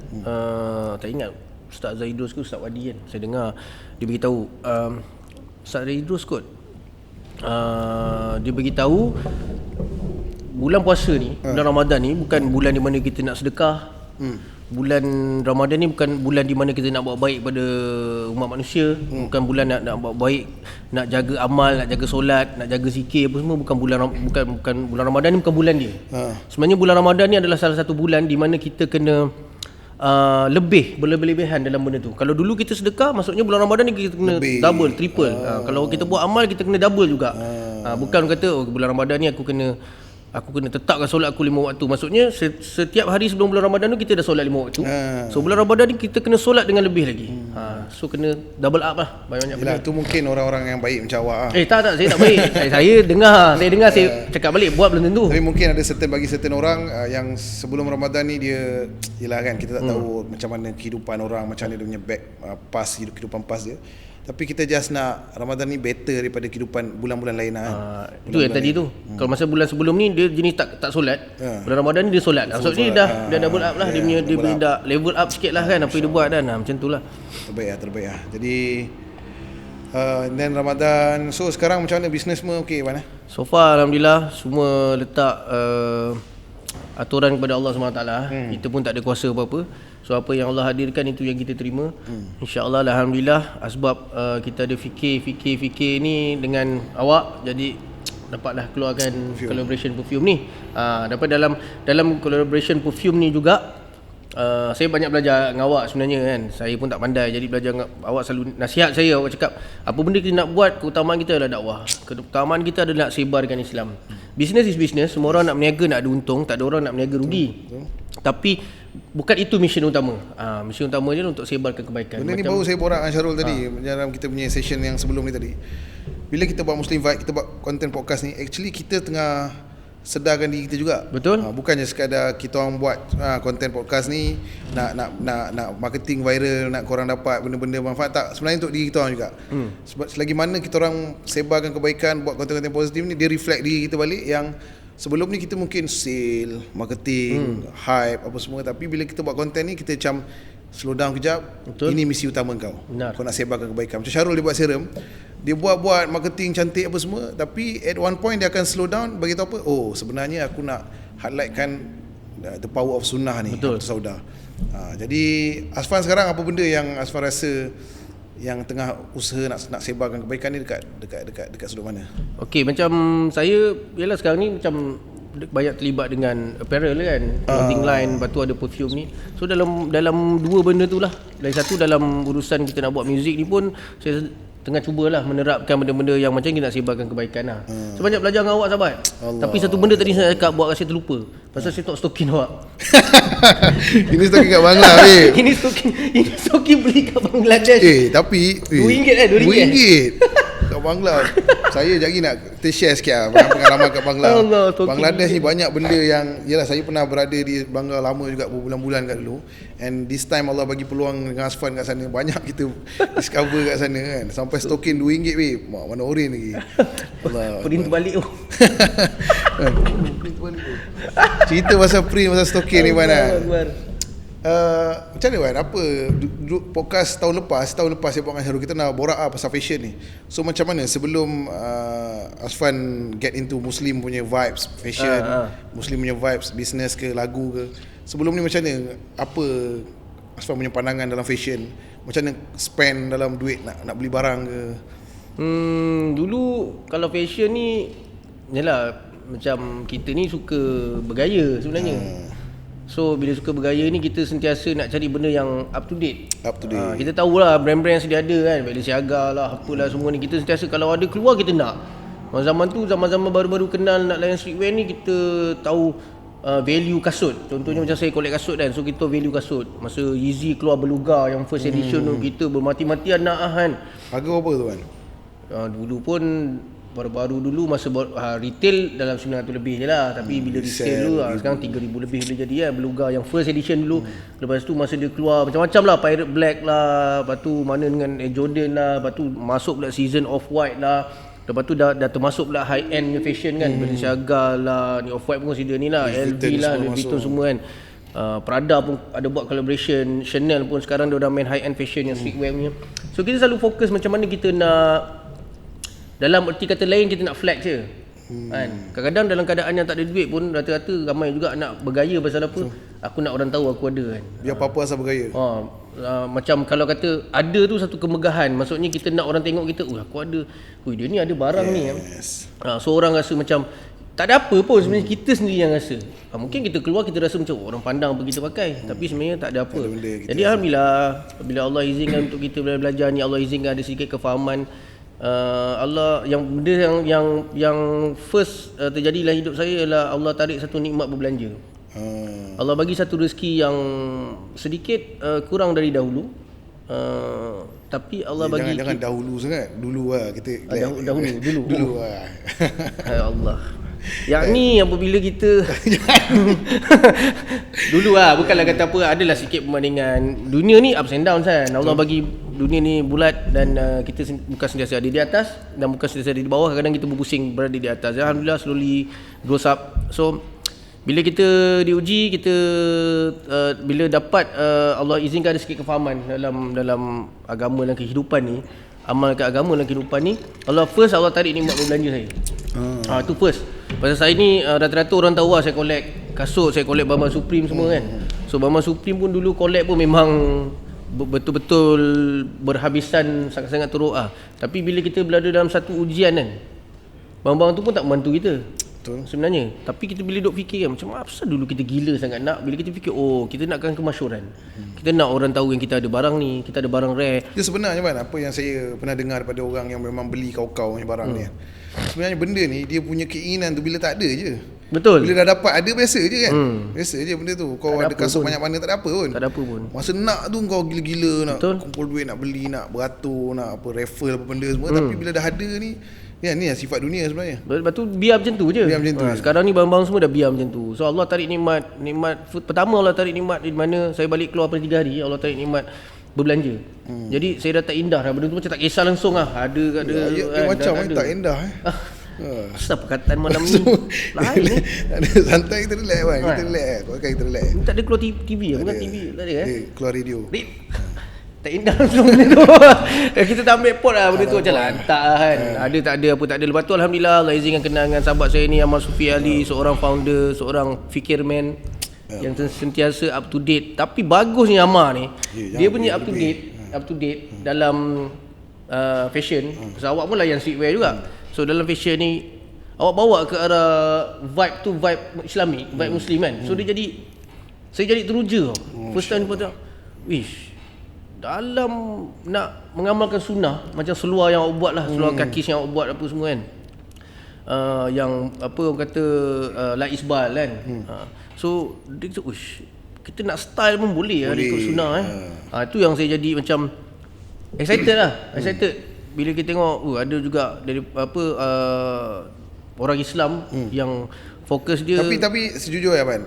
tak ingat Ustaz Zaidrus ke Ustaz Wadi kan. Saya dengar dia beritahu Ustaz Zaidrus kot. Dia beritahu bulan puasa ni, bulan Ramadan ni bukan bulan di mana kita nak sedekah. Bulan Ramadan ni bukan bulan di mana kita nak buat baik pada umat manusia. Bukan bulan nak buat baik, nak jaga amal, nak jaga solat, nak jaga zikir apa semua. Bukan bulan Ramadan ni bukan bulan dia. Sebenarnya bulan Ramadan ni adalah salah satu bulan di mana kita kena berlebihan dalam benda tu. Kalau dulu kita sedekah, maksudnya bulan Ramadan ni kita kena double, triple. Kalau kita buat amal, kita kena double juga. Bukan kata bulan Ramadan ni aku kena tetapkan solat aku 5 waktu. Maksudnya setiap hari sebelum bulan Ramadan tu kita dah solat 5 waktu. So bulan Ramadan ni kita kena solat dengan lebih lagi. So kena double up lah banyak benda. Tu mungkin orang-orang yang baik macam awak tak, saya tak baik. saya dengar saya cakap balik, buat belum tentu. Tapi mungkin ada certain orang yang sebelum Ramadan ni dia, yelah kan, kita tak tahu macam mana kehidupan orang, macam mana dia punya back past, kehidupan past dia. Tapi kita just nak Ramadan ni better daripada kehidupan bulan-bulan lain lah. Itu yang tadi tu. Kalau masa bulan sebelum ni dia jenis tak solat. Bulan Ramadan ni dia solat. Maksudnya dah double up lah. Dia dah level up sikit lah kan apa yang dia buat kan. Macam tu lah. Terbaik lah. Jadi then Ramadan. So sekarang macam mana bisnes semua okey mana? So far alhamdulillah semua letak aturan kepada Allah SWT. Kita pun tak ada kuasa apa-apa. So apa yang Allah hadirkan itu yang kita terima. InsyaAllah alhamdulillah asbab kita ada fikir ni dengan awak, jadi dapatlah keluarkan collaboration perfume ni. Dapat dalam collaboration perfume ni juga saya banyak belajar dengan awak sebenarnya kan. Saya pun tak pandai, jadi belajar dengan awak. Selalu nasihat saya, awak cakap apa benda kita nak buat, keutamaan kita adalah dakwah. Keutamaan kita adalah nak sebarkan Islam. Business is business. Semua orang nak berniaga nak ada untung, tak ada orang nak berniaga rugi. Tapi bukan itu mission utama. Mission utama dia untuk sebarkan kebaikan. Benda ni baru saya borak dengan Syarul tadi dalam kita punya session yang sebelum ni tadi. Bila kita buat Muslim Vibe, kita buat content podcast ni, actually kita tengah sedarkan diri kita juga. Betul. Bukannya sekadar kita orang buat content podcast ni nak marketing viral, nak korang dapat benda-benda manfaat. Tak, sebenarnya untuk diri kita orang juga. Sebab selagi mana kita orang sebarkan kebaikan, buat konten-konten positif ni, dia reflect diri kita balik yang sebelum ni kita mungkin sale, marketing, hype apa semua, tapi bila kita buat konten ni kita macam slow down kejap. Betul. Ini misi utama kau. Benar. Kau nak sebarkan kebaikan. Macam Syarul dia buat serum, dia buat marketing cantik apa semua, tapi at one point dia akan slow down, bagi tahu apa? Oh, sebenarnya aku nak highlightkan the power of sunnah ni. Betul. Sauda. Jadi Asfan sekarang apa benda yang Asfan rasa yang tengah usaha nak sebarkan kebaikan ni dekat sudut mana? Okey, macam saya ialah sekarang ni macam banyak terlibat dengan apparel kan, clothing line, lepas tu ada perfume ni. So dalam dua benda tu lah. Lagi satu dalam urusan kita nak buat muzik ni pun saya tengah cubalah menerapkan benda-benda yang macam kita nak sebarkan kebaikan lah. So banyak belajar dengan awak sahabat. Tapi satu benda tadi saya cakap buat saya terlupa. Pasal saya tak stokin awak. Ini stokin kat Bangla weh. Ini stokin beli kat Bangladesh. Tapi RM2 kat Bangla. Saya lagi nak kita share sikit lah pengalaman kat Bangla. Bangladesh ni banyak benda yang, yalah saya pernah berada di Bangla lama juga berbulan-bulan kat dulu. And this time Allah bagi peluang dengan Asfan kat sana, banyak kita discover kat sana kan. Sampai stokin RM2 weh. Mana oren lagi. Allah. Print balik tu. Cerita pasal print, pasal stokin ni mana. Macam mana Wan? Apa podcast tahun lepas saya buat dengan Syarul, kita nak borak pasal fashion ni. So macam mana sebelum Asfan get into Muslim punya vibes, fashion, Muslim punya vibes, business ke, lagu ke, sebelum ni macam mana? Apa Asfan punya pandangan dalam fashion? Macam mana spend dalam duit nak beli barang ke? Dulu kalau fashion ni yalah macam kita ni suka bergaya sebenarnya. So bila suka bergaya ni kita sentiasa nak cari benda yang up to date. Kita tahulah brand-brand yang sedia ada kan, Balenciaga lah, apalah semua ni. Kita sentiasa kalau ada keluar kita nak. Zaman tu zaman-zaman baru-baru kenal nak layan streetwear ni, kita tahu value kasut. Contohnya macam saya collect kasut kan. So kita value kasut. Masa Yeezy keluar Beluga yang first edition tu, kita bermati-matian nak kan. Harga berapa tu kan? Dulu pun baru-baru dulu masa retail dalam 900 lebih je lah. Tapi bila resale dulu sekarang 3000 lebih boleh jadi kan. Beluga yang first edition dulu. Lepas tu masa dia keluar macam-macam lah, Pirate Black lah, lepas tu mana dengan Air Jordan lah, lepas tu masuk pula season Off-White lah. Lepas tu dah termasuk pula high end fashion kan. Balenciaga lah, ni Off-White pun consider ni lah, LV lah, Louis Vuitton semua kan. Prada pun ada buat collaboration, Chanel pun sekarang dia dah main high end fashion yang streetwear punya. So kita selalu fokus macam mana kita nak, dalam erti kata lain kita nak flex je. Kan? Kadang-kadang dalam keadaan yang tak ada duit pun rata-rata ramai juga nak bergaya pasal apa? Aku nak orang tahu aku ada kan. Biar apa-apa asal bergaya. Macam kalau kata ada tu satu kemegahan, maksudnya kita nak orang tengok kita, aku ada, dia ni ada barang ni. So orang rasa macam tak ada apa pun sebenarnya, kita sendiri yang rasa. Mungkin kita keluar kita rasa macam orang pandang apa kita pakai, tapi sebenarnya tak ada apa. Jadi alhamdulillah bila Allah izinkan untuk kita belajar ni, Allah izinkan ada sedikit kefahaman. Allah yang benda yang first terjadi dalam hidup saya ialah Allah tarik satu nikmat berbelanja. Allah bagi satu rezeki yang sedikit kurang dari dahulu. Tapi Allah bagi jangan dahulu sangat. Dulu lah kita dulu lah. Ya Allah. Yang ni apabila kita dulu lah, bukanlah kata apa, adalah sikit perbandingan. Dunia ni ups and downs kan. Allah bagi dunia ni bulat dan kita bukan sentiasa ada di atas dan bukan sentiasa ada di bawah. Kadang-kadang kita berpusing berada di atas. Alhamdulillah slowly grows up. So bila kita diuji, kita bila dapat Allah izinkan ada sikit kefahaman dalam agama dan kehidupan ni, amalkan agama dan kehidupan ni, Allah tarik nikmat berbelanja saya. Itu first. Pasal saya ni rata-rata orang tahu lah saya collect kasut, saya collect Bama Supreme semua kan. So Bama Supreme pun dulu collect pun memang betul-betul berhabisan sangat-sangat teruk lah. Tapi bila kita berada dalam satu ujian kan, bang-bang tu pun tak membantu kita. Betul. Sebenarnya. Tapi kita bila duk fikir kan, macam apa dulu kita gila sangat nak, bila kita fikir kita nakkan kemasyhuran. Kita nak orang tahu yang kita ada barang ni, kita ada barang rare. Dia sebenarnya kan, apa yang saya pernah dengar daripada orang yang memang beli kau-kau punya barang ni kan. Sebenarnya benda ni dia punya keinginan tu bila tak ada je. Betul. Bila dah dapat ada biasa je kan. Biasa je benda tu. Kau ada kasut banyak mana tak ada apa pun. Tak ada apa pun. Masa nak tu kau gila-gila nak kumpul duit, nak beli, nak beratur, nak apa raffle apa benda semua. Tapi bila dah ada ni, ya ni sifat dunia sebenarnya. Lepas tu biar macam tu je. Sekarang ni barang-barang semua dah biar macam tu. So Allah tarik nikmat pertama, Allah tarik nikmat di mana saya balik keluar pada 3 hari, Allah tarik nikmat berbelanja. Jadi saya dah tak indah dah benda tu, macam tak kisah langsung lah. Ada macam tak indah asal perkataan malam ni lain ni. Santai, kita relax kan. Kita relax. Kita relax. Tak ada keluar TV bukan TV tak ada keluar radio. Tak indah langsung benda tu. Kita tak ambil pot lah benda tu, macam lantak lah kan. Ada tak ada apa tak ada. Lepas tu alhamdulillah Allah izinkan kenal dengan sahabat saya ni, Ahmad Sufi Ali, seorang founder, seorang fikirman yang sentiasa up to date. Tapi bagusnya Amar ni, dia punya up to date dalam fashion. So awak pun layan streetwear juga. So dalam fashion ni awak bawa ke arah vibe tu, vibe Islamik, vibe Muslim kan. So saya jadi teruja. First time ni wish dalam nak mengamalkan sunnah, macam seluar yang awak buat lah, seluar kaki yang awak buat apa semua kan. Yang apa orang kata la isbal kan. So dia kata, kita nak style pun boleh lah ikut sunnah itu yang saya jadi macam excited lah. Excited bila kita tengok ada juga dari orang Islam yang fokus dia. Tapi sejujurnya Abang,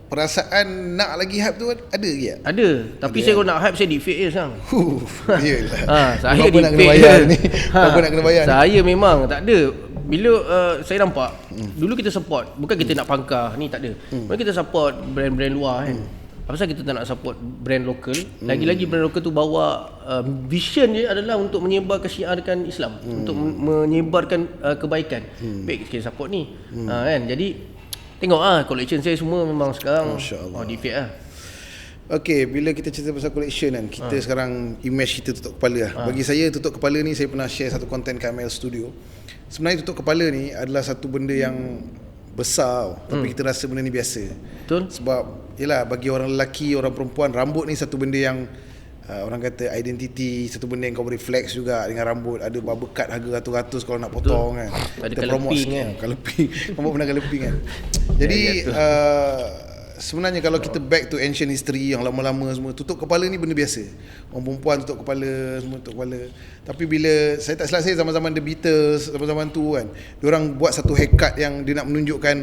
perasaan nak lagi hype tu ada ke? Ada. Tapi saya kalau nak hype saya defect je sekarang. Iyalah. Saya defect je. Apa nak kena bayar ni? Saya memang tak ada. Bila saya nampak dulu kita support, bukan kita nak pangkah ni, tak ada. Mari kita support brand-brand luar kan. Apa sebab kita tak nak support brand lokal? Lagi-lagi brand lokal tu bawa vision dia adalah untuk menyebarkan syiarkan Islam, untuk menyebarkan kebaikan. Baik kita support ni. Kan. Jadi tengok collection saya semua memang sekarang defect lah. Okay, bila kita cerita pasal collection kan, kita sekarang image kita tutup kepala lah. Bagi saya tutup kepala ni, saya pernah share satu konten kat ML Studio. Sebenarnya tutup kepala ni adalah satu benda yang besar, tapi kita rasa benda ni biasa. Betul. Sebab yelah, bagi orang lelaki, orang perempuan, rambut ni satu benda yang orang kata identiti, satu benda yang kau boleh flex juga dengan rambut. Ada barber cut harga ratus-ratus kalau nak potong kan. Ada Kita colour promote pink sikit kan. Colour pink. Rambut pernah colour pink kan. Jadi sebenarnya kalau kita back to ancient history yang lama-lama semua, tutup kepala ni benda biasa. Orang perempuan tutup kepala, semua tutup kepala. Tapi bila saya tak silap saya, zaman-zaman The Beatles, zaman-zaman tu kan, diorang buat satu haircut yang dia nak menunjukkan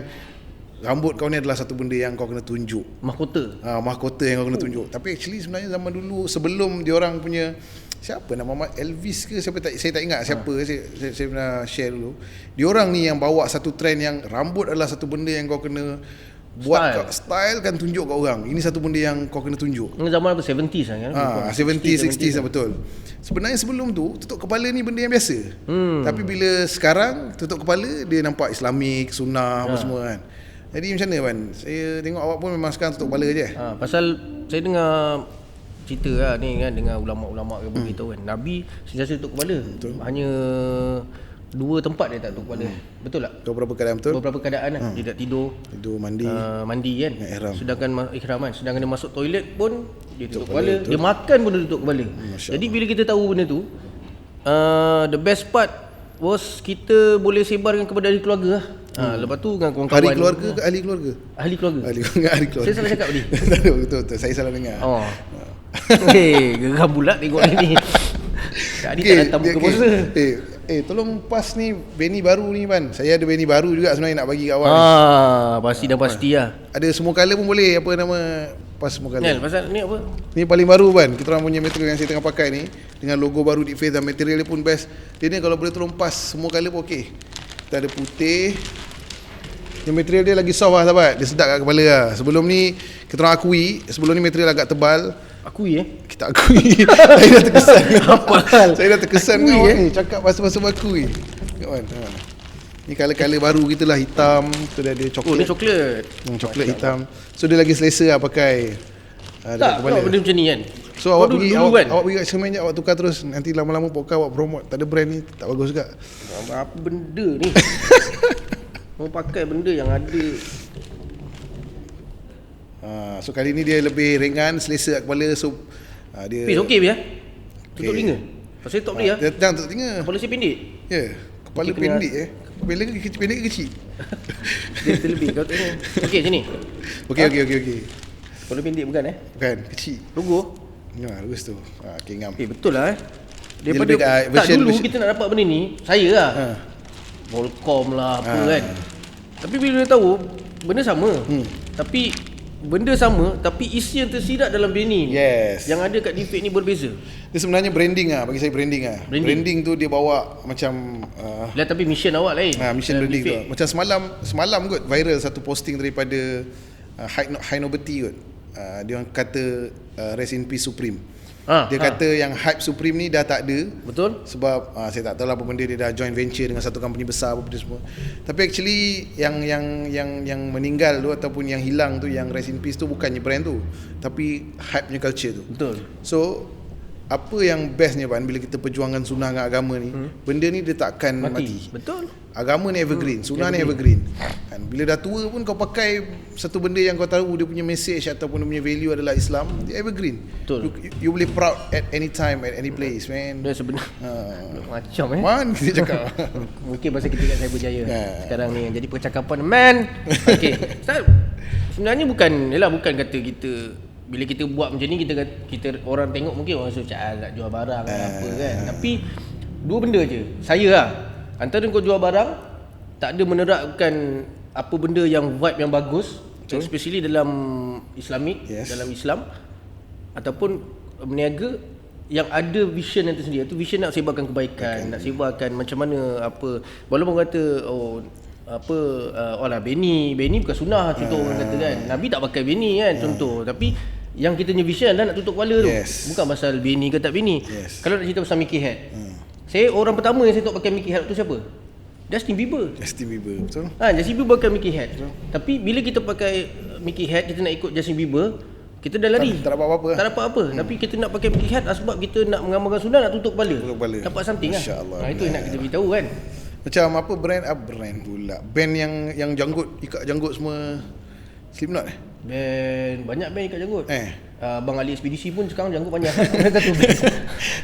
rambut kau ni adalah satu benda yang kau kena tunjuk. Mahkota. Mahkota yang kau kena tunjuk. Tapi actually sebenarnya zaman dulu, sebelum diorang punya, siapa nama Elvis ke siapa, saya tak ingat siapa. Saya pernah share dulu. Diorang ni yang bawa satu trend yang rambut adalah satu benda yang kau kena buat style kan, tunjuk kat orang. Ini satu benda yang kau kena tunjuk. Zaman apa 70s kan? 70s 60s lah, betul. Sebenarnya sebelum tu tutup kepala ni benda yang biasa. Tapi bila sekarang tutup kepala, dia nampak Islamik, sunnah apa semua kan. Jadi macam mana Wan? Saya tengok awak pun memang sekarang tutup kepala je. Pasal saya dengar cerita lah ni kan, dengan ulama-ulama yang beritahu kan, Nabi sentiasa tutup kepala. Betul. Hanya 2 tempat dia tak tutup kepala. Betul tak? Beberapa keadaan betul. Beberapa keadaan lah. Dia tak tidur, mandi, mandi kan. ihram. Sedangkan ihram kan. Sedangkan dia masuk toilet pun dia tutup kepala. Dia makan pun dia tutup kepala. Jadi bila kita tahu benda tu, the best part was kita boleh sebarkan kepada ahli keluarga lah. Lepas tu dengan kawan-kawan. Ahli keluarga ke ahli keluarga? Ahli keluarga. Ahli keluarga. Saya salah cakap tadi. Tak ada, betul. Saya salah dengar. Geram bulat tengok ni. Tadi tak datang buka puasa. Tolong pas ni Benny baru ni Ban. Saya ada Benny baru juga sebenarnya nak bagi kat awak. Pasti dah pasti lah. Ada semua color pun boleh. Apa nama pas semua color. Pasal ni apa? Ni paling baru Ban. Kita orang punya material yang saya tengah pakai ni, dengan logo baru Deep Face dan material dia pun best. Dia ni kalau boleh tolong pas semua color pun okey. Kita ada putih. Yang material dia lagi soft lah sahabat. Dia sedap kat kepala lah. Sebelum ni kita orang akui, sebelum ni material agak tebal. Akui Kita akui. Saya dah terkesan. Apa hal? Saya dah terkesan dengan awak ni. Cakap pasal-pasal akui. Tengok kan. Ni color-color baru kita lah, hitam. Tu dia ada coklat. Oh, ni coklat. Coklat hitam. So dia lagi selesa lah pakai. Tak, benda macam ni kan. So awak pergi, awak pergi kat cermin je, awak tukar terus. Nanti lama-lama podcast awak promote. Tak ada brand ni, tak bagus juga. Apa benda ni? Mau pakai benda yang ada. So kali ni dia lebih ringan, selesa kat kepala. So dia Pis okey ya? Tutup telinga. Pasal tak boleh lah. Jangan tutup telinga. Kepala saya pendek. Ya, kepala pendek Kepala pendek ke kecil? Dia terlebih kau tengok. Okey macam ni. Okey. Kepala pendek bukan Bukan, kecil. Logo. Ya, bagus tu. Okey, ngam. Betul lah Daripada lebih tak dulu kita nak dapat benda ni, saya lah. Volcom lah apa kan. Tapi bila dia tahu benda sama. Tapi benda sama tapi isi yang tersirat dalam Benny ni. Yes. Yang ada kat Defect ni berbeza. Dia sebenarnya branding lah, bagi saya branding lah. Branding tu dia bawa macam tapi mission awak lain. mission branding tu. Macam semalam kot viral satu posting daripada High Nobility kot. Dia orang kata rest in peace Supreme. Dia kata yang hype Supreme ni dah tak ada. Betul. Sebab saya tak tahu lah apa benda, dia dah joint venture dengan satu company besar apa benda semua. Tapi actually yang meninggal tu ataupun yang hilang tu, yang rest in peace tu bukannya brand tu, tapi hype-nya culture tu. Betul. So apa yang bestnya Pan, bila kita perjuangan sunnah dengan agama ni, benda ni dia takkan mati. Betul. Agama ni evergreen, sunnah ni evergreen. Kan bila dah tua pun kau pakai satu benda yang kau tahu dia punya message ataupun dia punya value adalah Islam, dia evergreen. Betul. You boleh proud at any time, at any place, man. Dia sebenarnya macam Man, kita cakap. Mungkin pasal kita kat Cyberjaya sekarang ni jadi percakapan man. Okey. Sebenarnya bukan kata kita bila kita buat macam ni kita orang tengok mungkin orang rasa macam nak jual barang apa kan. Tapi dua benda je. Saya lah, antara kau jual barang tak ada menerapkan apa benda yang vibe yang bagus, especially dalam Islamik, dalam Islam, ataupun berniaga yang ada vision yang tersendiri. Itu vision nak sebarkan kebaikan, nak sebarkan macam mana apa. Walaupun kata Benny bukan sunnah contoh orang kata kan. Nabi tak pakai Benny kan contoh. Tapi yang kita punya vision adalah nak tutup kepala tu. Bukan pasal Benny ke tak Benny. Kalau nak cerita pasal Mickey Hat, saya orang pertama yang saya tahu pakai Mickey Hat tu siapa? Justin Bieber, betul. Justin Bieber pakai Mickey Hat. Tapi bila kita pakai Mickey Hat, kita nak ikut Justin Bieber, kita dah lari. Tak dapat apa-apa. Tak dapat apa. Tapi kita nak pakai jihad sebab kita nak mengamalkan sunnah, nak tutup kepala. Tutup kepala. Dapat something lah. Masya-Allah. Itu yang nak kita beritahu kan. Macam apa brand pula. Band yang janggut, ikat janggut semua Slipknot Band banyak band ikat janggut. Bang Ali Ekspedisi pun sekarang janggut panjang. Satu band.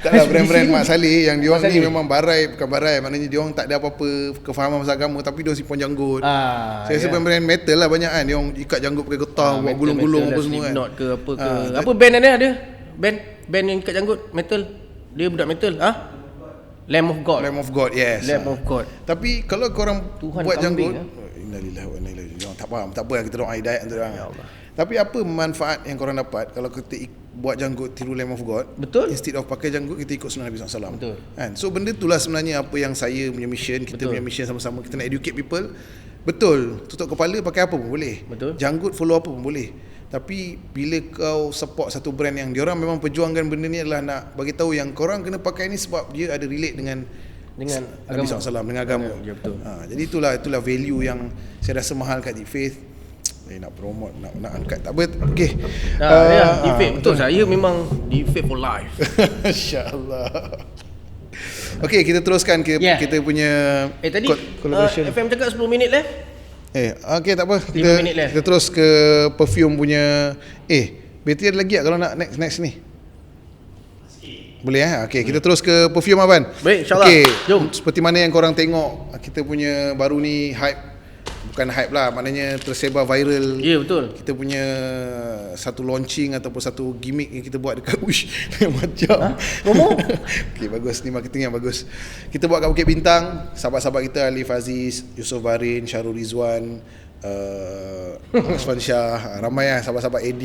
Taklah brand-brand Mak Saleh yang diorang ni memang bukan barai, maknanya diorang tak ada apa-apa kefahaman pasal agama tapi diorang simpan janggut. Saya rasa brand metal lah banyak kan, diorang ikat janggut pakai getah, buat gulung-gulung apa semua kan. Slipknot ke apa ke. Apa band ada? Band yang ikat janggut metal. Dia budak metal. Lamb of God. Lamb of God, yes. Lamb of God. Tapi kalau korang Tuhan buat kambing, janggut, innalillahi wa inna ilaihi raji'un. Tak faham, tak apa, kita doa hidayah untuk orang. Ya Allah. Tapi apa manfaat yang korang dapat kalau kita buat janggut tiru Lamb of God? Betul. Instead of pakai janggut, kita ikut sunnah Nabi SAW. Betul. Kan? So benda itulah sebenarnya apa yang saya punya mission, kita punya mission sama-sama, kita nak educate people. Betul, tutup kepala pakai apa pun boleh. Betul. Janggut follow apa pun boleh. Tapi bila kau support satu brand yang diorang memang perjuangkan benda ni adalah nak bagi tahu yang korang kena pakai ni sebab dia ada relate dengan Nabi SAW, dengan agama. Ya, betul. Jadi itulah value yang saya rasa mahal kat Deep Faith. Nak promote, nak angkat, tak apa. Okey. Deep Faith betul. Saya memang Deep Faith for life. Masya-Allah. Okey, kita teruskan ke kita punya tadi collaboration. FM cakap 10 minit left. Okey, tak apa. 5 minit left. Kita terus ke perfume punya. Bateri ada lagi tak kalau nak next ni? Boleh Okey, kita terus ke perfume Abang. Baik, insya-Allah. Okey, jom. Seperti mana yang korang tengok, kita punya baru ni hype. Bukan hype lah, maknanya tersebar viral. Ya, betul. Kita punya satu launching ataupun satu gimmick yang kita buat dekat Wish macam promo. Okey, bagus, ni marketing yang bagus. Kita buat kat Bukit Bintang, sahabat-sahabat kita Alif Aziz, Yusof Barin, Syarul Rizwan, Asfan Shah, ramai sahabat-sahabat AD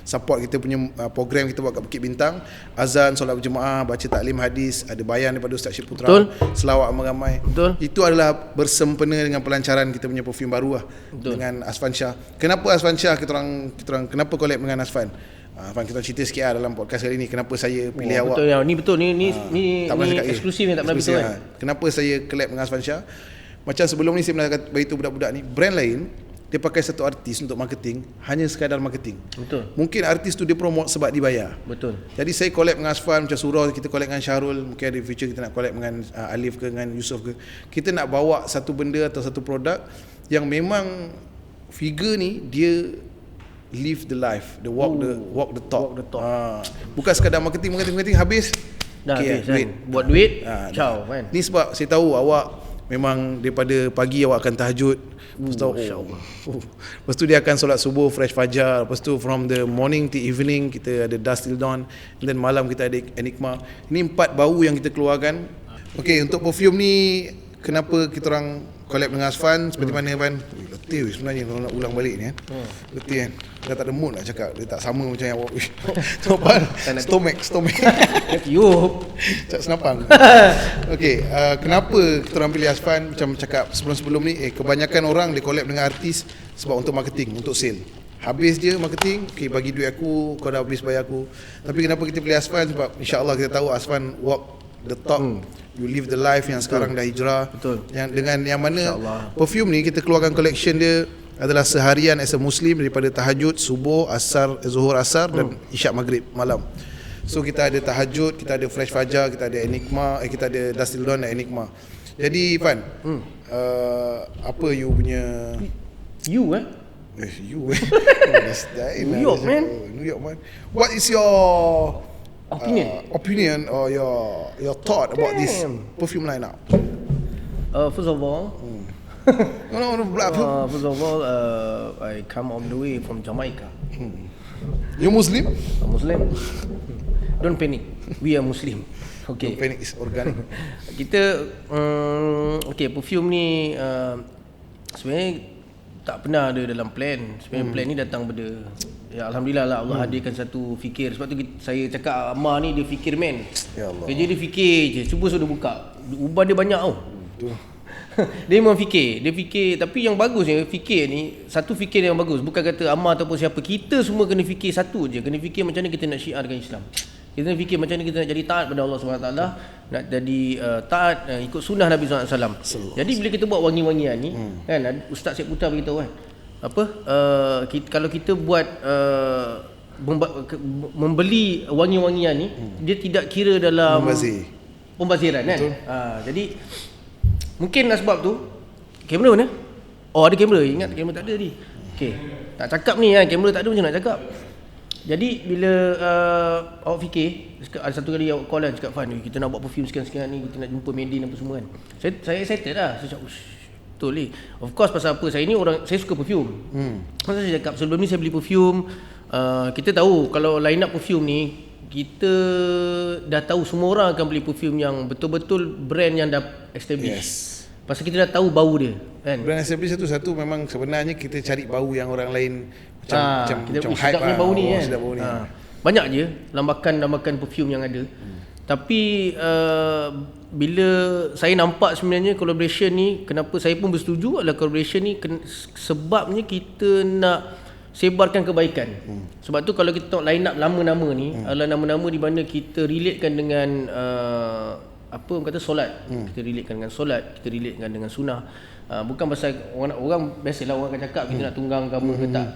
support kita punya program kita buat kat Bukit Bintang. Azan, solat berjemaah, baca taklim hadis, ada bayan daripada Ustaz Syed Putra, selawat ramai-ramai. Itu adalah bersempena dengan pelancaran kita punya perfume baru lah dengan Asfan Shah. Kenapa Asfan Shah kita orang kenapa collab dengan Asfan? Afan, kita cerita sikit dalam podcast kali ni kenapa saya pilih awak. Betul ni betul ni eksklusif yang tak pernah beritahu kan. Kenapa saya collab dengan Asfan Shah? Macam sebelum ni saya pernah beritahu budak-budak ni, brand lain dia pakai satu artis untuk marketing, hanya sekadar marketing. Betul. Mungkin artis tu dia promote sebab dibayar. Betul. Jadi saya collab dengan Asfan, macam surah kita collab dengan Syarul, mungkin ada future kita nak collab dengan Alif ke dengan Yusof ke. Kita nak bawa satu benda atau satu produk yang memang figure ni dia live the life, walk the talk. Bukan sekadar marketing habis. Dah okay, habis kan. Buat duit, ciao kan. Ni sebab saya tahu awak memang daripada pagi awak akan tahajud. Lepas tu dia akan solat subuh, fresh fajar. Lepas tu from the morning to evening kita ada dusk till dawn. And then malam kita ada enigma. Ini 4 bau yang kita keluarkan. Okay, untuk perfume ni kenapa kita orang collab dengan Asfan seperti mana Van? Letih sebenarnya kalau nak ulang balik ni kan. Letih kan. Dah tak ada mood nak cakap. Dia tak sama macam yang awak. Stomach. Tiup. Cak senapang. Okey, kenapa kita orang pilih Asfan? Macam cakap sebelum ni, kebanyakan orang dia collab dengan artis sebab untuk marketing, untuk sale. Habis je marketing, bagi duit aku, kau dah habis bayar aku. Tapi kenapa kita pilih Asfan? Sebab insya-Allah kita tahu Asfan walk the talk. You live the life yang sekarang dah hijrah. Yang dengan yang mana perfume ni kita keluarkan collection dia adalah seharian as a Muslim, daripada tahajud, subuh, asar, zuhur, asar dan isyak maghrib malam. So kita ada tahajud, kita ada fresh fajar, kita ada enigma, kita ada dusk till dawn dan enigma. Jadi Fan, apa you punya You New York man. New York man. What is your opinion or your thought about this perfume lineup? First of all, first of all, I come all the way from Jamaica. You Muslim? I'm Muslim. Don't panic. We are Muslim. Okay. Don't panic, is organic. Kita perfume ni sebenarnya tak pernah ada dalam plan. Sebenarnya plan ni datang pada alhamdulillah lah Allah hadirkan satu fikir. Sebab tu saya cakap Ammar ni dia fikir man. Ya Allah. Kerja dia fikir je. Cuba sudah buka. Uban dia banyak tau. Dia memang fikir. Dia fikir, tapi yang bagusnya fikir ni satu fikir yang bagus. Bukan kata Ammar ataupun siapa. Kita semua kena fikir satu je. Kena fikir macam mana kita nak syiarkan Islam. Kita nak fikir macam mana kita nak jadi taat pada Allah SWT, nak jadi taat ikut sunnah Nabi SAW. Jadi bila kita buat wangi-wangian ni kan, Ustaz Syed Putra beritahu kan, kalau kita buat membeli wangi-wangian ni dia tidak kira dalam pembaziran kan. Jadi mungkin sebab tu kamera mana? Oh, ada kamera. Ingat kamera tak ada ni. Okey. Tak cakap ni kan, kamera tak ada macam nak cakap. Jadi bila awak fikir, ada satu kali awak call kan, cakap Fan, kita nak buat perfume sekian-sekian ni, kita nak jumpa Medin apa semua kan. Saya excited lah. Saya cakap, betul ni. Of course pasal apa? Saya suka perfume. Pasal saya cakap sebelum ni saya beli perfume, kita tahu kalau line up perfume ni, kita dah tahu semua orang akan beli perfume yang betul-betul brand yang dah established. Pasal kita dah tahu bau dia kan. Brand established satu memang sebenarnya kita cari bau yang orang lain macam hype lah. Bau ni kan. Bau ni. Banyak je lambakan perfume yang ada. Tapi bila saya nampak sebenarnya collaboration ni, kenapa saya pun bersetuju adalah collaboration ni sebabnya kita nak sebarkan kebaikan. Sebab tu kalau kita tengok line up nama-nama ni adalah nama-nama di mana kita relatekan dengan apa orang kata solat. Kita relatekan dengan solat, kita relatekan dengan sunnah. Bukan pasal orang biasalah orang akan cakap kita nak tunggang agama ke tak.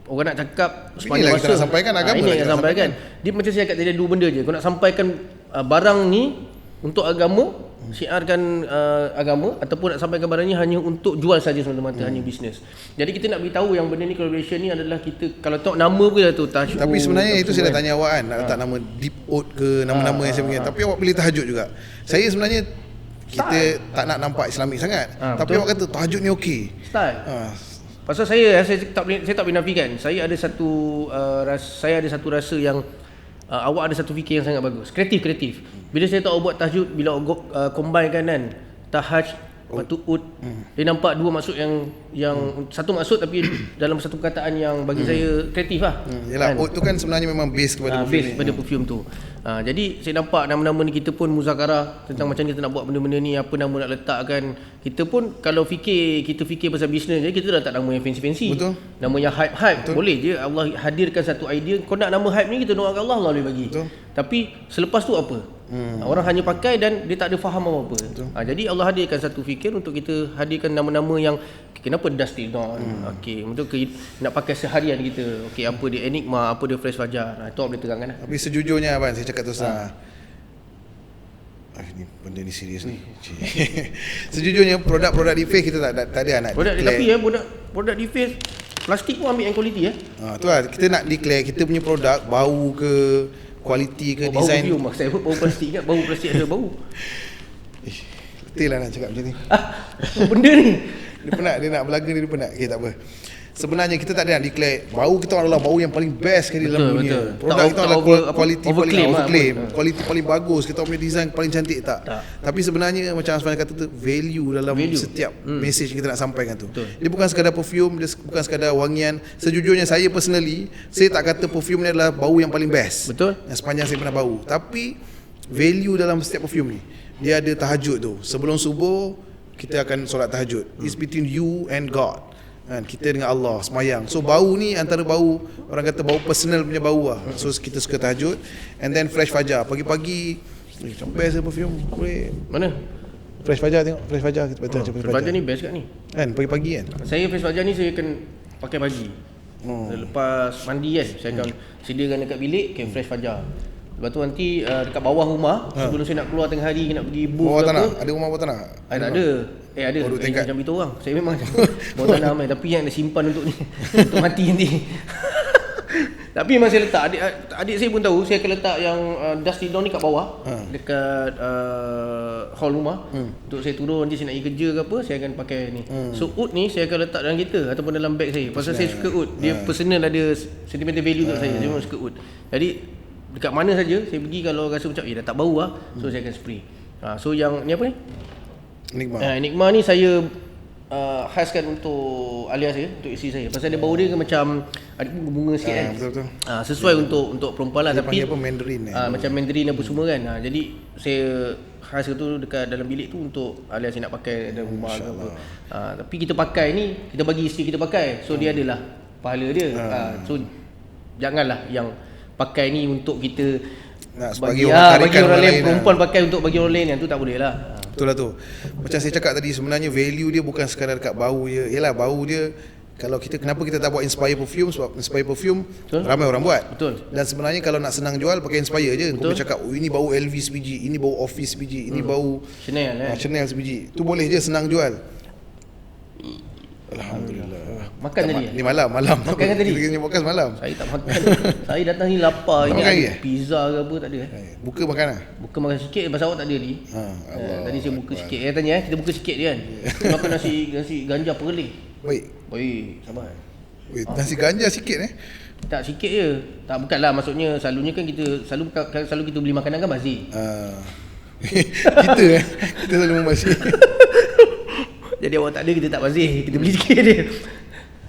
Orang nak cakap sepanjang masa. Kita nak sampaikan agama. Ini yang sampaikan. Dia macam saya cakap tadi, dua benda je. Kau nak sampaikan barang ni untuk agama, syiarkan agama, ataupun nak sampaikan barang ni hanya untuk jual saja semata-mata, hanya bisnes. Jadi kita nak beritahu yang benda ni, collaboration ni adalah kita, kalau tengok nama pun dah tu Tahajud. Tapi sebenarnya itu saya dah tanya awak kan, nak letak nama Deep Oat ke nama-nama yang saya punya. Tapi awak pilih Tahajud juga. Saya sebenarnya kita tak nak nampak Islamik sangat. Tapi awak kata Tahajud ni okey. Style. Pasal saya tak boleh nafikan. Saya ada satu rasa yang awak ada satu fikir yang sangat bagus. Kreatif. Bila saya tahu awak buat tahajud, bila awak combine kan tahaj, lepas tu ud, dia nampak dua maksud yang satu maksud tapi dalam satu perkataan yang bagi saya kreatif lah. Yalah, ud tu kan sebenarnya memang base kepada perfume tu. Jadi saya nampak nama-nama ni, kita pun muzakarah tentang macam kita nak buat benda-benda ni, apa nama nak letakkan. Kita pun kalau kita fikir pasal bisnes je, kita dah letak nama yang fancy-fancy. Betul. Nama yang hype. Boleh je Allah hadirkan satu idea. Kau nak nama hype ni, kita doakan Allah boleh bagi. Betul. Tapi selepas tu apa? Orang hanya pakai dan dia tak ada faham apa-apa. Jadi Allah hadirkan satu fikir untuk kita hadirkan nama-nama yang kenapa Dusty Dawn. Okey, untuk nak pakai seharian kita. Okey, apa dia Enigma, apa dia Fresh Fajar. Itu boleh terangkan lah. Tapi sejujurnya abang, saya cakap terus lah. Ni benda ni serius ni. Sejujurnya produk-produk di face kita tak ada nak produk declare. Tapi produk di face plastik pun ambil yang kualiti tu lah, kita nak declare kita punya produk bau ke kualiti ke design. Bau saya bau plastik kan, bau plastik ada bau. Betul lah nak cakap macam ni. Benda ni dia nak belaga ni, dia penat. Okey, tak apa. Sebenarnya kita tak ada nak declare bau kita adalah bau yang paling best sekali dalam dunia. Produk kita adalah kualiti paling overclaim, kualiti paling bagus, kita punya design paling cantik tak. Tapi sebenarnya macam Asman kata tu, value dalam setiap message kita nak sampaikan tu. Dia bukan sekadar perfume, dia bukan sekadar wangian. Sejujurnya saya personally, saya tak kata perfume ni adalah bau yang paling best. Betul. Yang sepanjang saya pernah bau. Tapi value dalam setiap perfume ni, dia ada tahajud tu. Sebelum subuh kita akan solat tahajud. It's between you and God. Kan, kita dengan Allah semayang. So bau ni antara bau, orang kata bau personal punya bau lah. So kita suka tahajud. And then Fresh Fajar pagi-pagi, macam best perfume. Boleh. Mana? Fresh Fajar, tengok Fresh Fajar kita baca. Fresh Fajar ni best kat ni kan, pagi-pagi kan. Saya Fresh Fajar ni saya akan pakai pagi. Lepas mandi kan, saya akan sediakan dekat bilik Fresh Fajar. Lepas tu nanti dekat bawah rumah, sebelum saya nak keluar tengah hari, nak pergi booth bawah ke tanah. apa. Ada rumah bawah tanah? Tak ada. Ada. Macam itu orang. Saya memang bawah tanah ramai, tapi yang ada simpan untuk ni untuk mati nanti. Tapi memang saya letak, adik saya pun tahu, saya akan letak yang Dusty Dawn ni kat bawah, dekat hall rumah. Untuk saya turun nanti saya nak pergi kerja ke apa, saya akan pakai ni. So oud ni saya akan letak dalam kereta ataupun dalam beg saya. Pasal saya suka oud. Dia personal, ada sentimental value untuk saya. Saya memang suka oud. Jadi dekat mana saja saya pergi, kalau rasa macam dah tak bau lah, so saya akan spray. So yang ni apa ni? Enigma ni saya khaskan untuk alias saya, untuk isteri saya. Pasal dia bau dia macam ada bunga sikit kan. Betul-betul. Sesuai untuk perempuan lah. Dia tapi apa Mandarin macam Mandarin apa semua kan. Jadi saya khas tu dekat dalam bilik tu untuk alias saya nak pakai dalam rumah ke apa. Tapi kita pakai ni, kita bagi isteri kita pakai. So dia adalah pahala dia. So janganlah yang pakai ni untuk kita bagi orang lain, perempuan pakai untuk bagi orang lain, yang tu tak boleh lah. Betul lah tu. Macam saya cakap tadi, sebenarnya value dia bukan sekadar dekat bau je. Yalah, bau dia kalau kenapa kita tak buat Inspire Perfume, sebab Inspire Perfume Betul. ramai orang buat. Betul. Dan sebenarnya kalau nak senang jual pakai Inspire je. Kau boleh cakap, oh ini bau LV sebiji, ini bau Office sebiji, ini bau Chanel Chanel sebiji. Tu boleh je senang jual. Alhamdulillah. Makan tadi. Ni malam. Makan tadi? Kita punya podcast malam. Saya tak makan. Saya datang ni lapar. Tak Ini makan ada lagi? pizza ke apa tak ada. Buka makan lah. Buka makan sikit pasal awak tak ada tadi. Allah. Tadi saya buka sikit. Tanya kita buka sikit dia kan. Makan nasi ganja perling. Baik. Baik, sabar. Weh, nasi ganja sikit Tak sikit je. Tak bukanlah maksudnya selalunya kan kita selalu kita beli makanan kan bazir. Kita selalu membazir. Jadi awak tak ada kita tak bazir. Kita beli sikit je.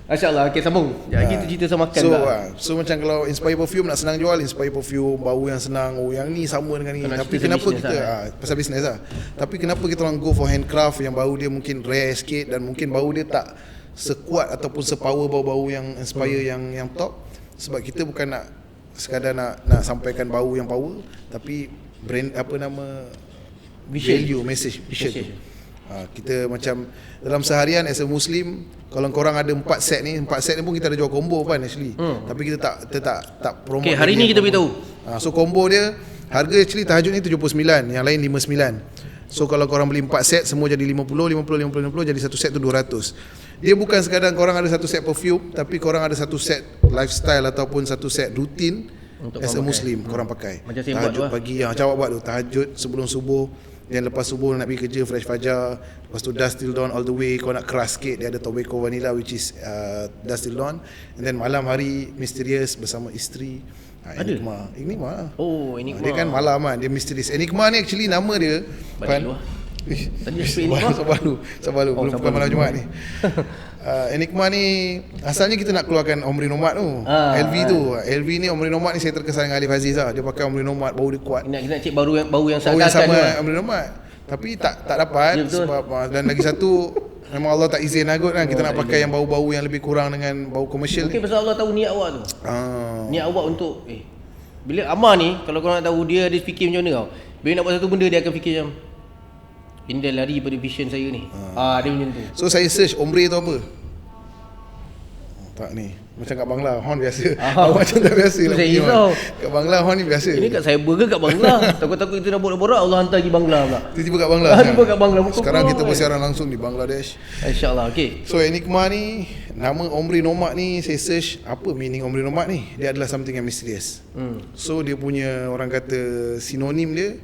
Masya-Allah. Okey sambung. Jadi kita cerita pasal makan pula. So macam kalau Inspire Perfume nak senang jual, Inspire Perfume bau yang senang, oh yang ni sama dengan ni. Kalau Tapi cerita kenapa business kita pasal bisnes lah. Tapi kenapa kita orang go for handcraft yang bau dia mungkin rare sikit dan mungkin bau dia tak sekuat ataupun sepower bau-bau yang Inspire yang top. Sebab kita bukan nak sekadar nak sampaikan bau yang power, tapi brand apa nama value, message, vision tu. Kita macam dalam seharian as a Muslim, kalau korang ada 4 set ni pun kita ada jual combo kan actually. Tapi kita tak promote. Okey, hari ni kita beritahu. So combo dia harga actually tahajud ni 79, yang lain 59. So kalau korang beli 4 set semua jadi 50 jadi satu set tu 200. Dia bukan sekadar korang ada satu set perfume, tapi korang ada satu set lifestyle ataupun satu set rutin untuk as a Muslim korang pakai. Macam saya tahajud buat pagi, macam awak buat tu, tahajud sebelum subuh, dan lepas subuh nak pergi kerja fresh fajar, lepas tu dusk till dawn all the way. Kau nak keras sikit, dia ada tobacco vanilla which is dusk till dawn, and then malam hari mysterious bersama isteri. Enigma. Oh, Enigma. Dia kan malam kan, dia mysterious. Enigma ni actually nama dia Balik luar. Tadi Sabar dulu. Belum bukan malam Jumaat ni. Enigma ni asalnya kita nak keluarkan Omri Nomad tu. LV tu. LV ni Omri Nomad ni saya terkesan dengan Alif Aziz lah. Dia pakai Omri Nomad, bau dia kuat. Nak cek bau yang sama Omri Nomad. Tapi tak dapat sebab dan lagi satu memang Allah tak izin lah kot kan. Kita nak pakai yang bau-bau yang lebih kurang dengan bau komersial. Mungkin pasal Allah tahu niat awak tu. Niat awak untuk bila Amar ni, kalau korang nak tahu dia fikir macam mana tau. Bila nak buat satu benda dia akan fikir macam ini dah lari pada vision saya ni. Dia macam tu. So saya search Omri tu apa? Tak ni. Macam kat Bangla, Hon biasa. Macam tak biasa lah. Saya risau. Kat Bangla Hon ni biasa. Ini kat cyber ke kat Bangla? Takut-takut kita nak borak-borak Allah hantar pergi Bangla pula. Tiba-tiba kat Bangla. Tiba kat Bangla. Sekarang kita bersiaran langsung di Bangladesh. InsyaAllah. Okay. So Enigma ni, nama Omri Nomad ni, saya search apa meaning Omri Nomad ni. Dia adalah something yang mysterious. So dia punya orang kata sinonim dia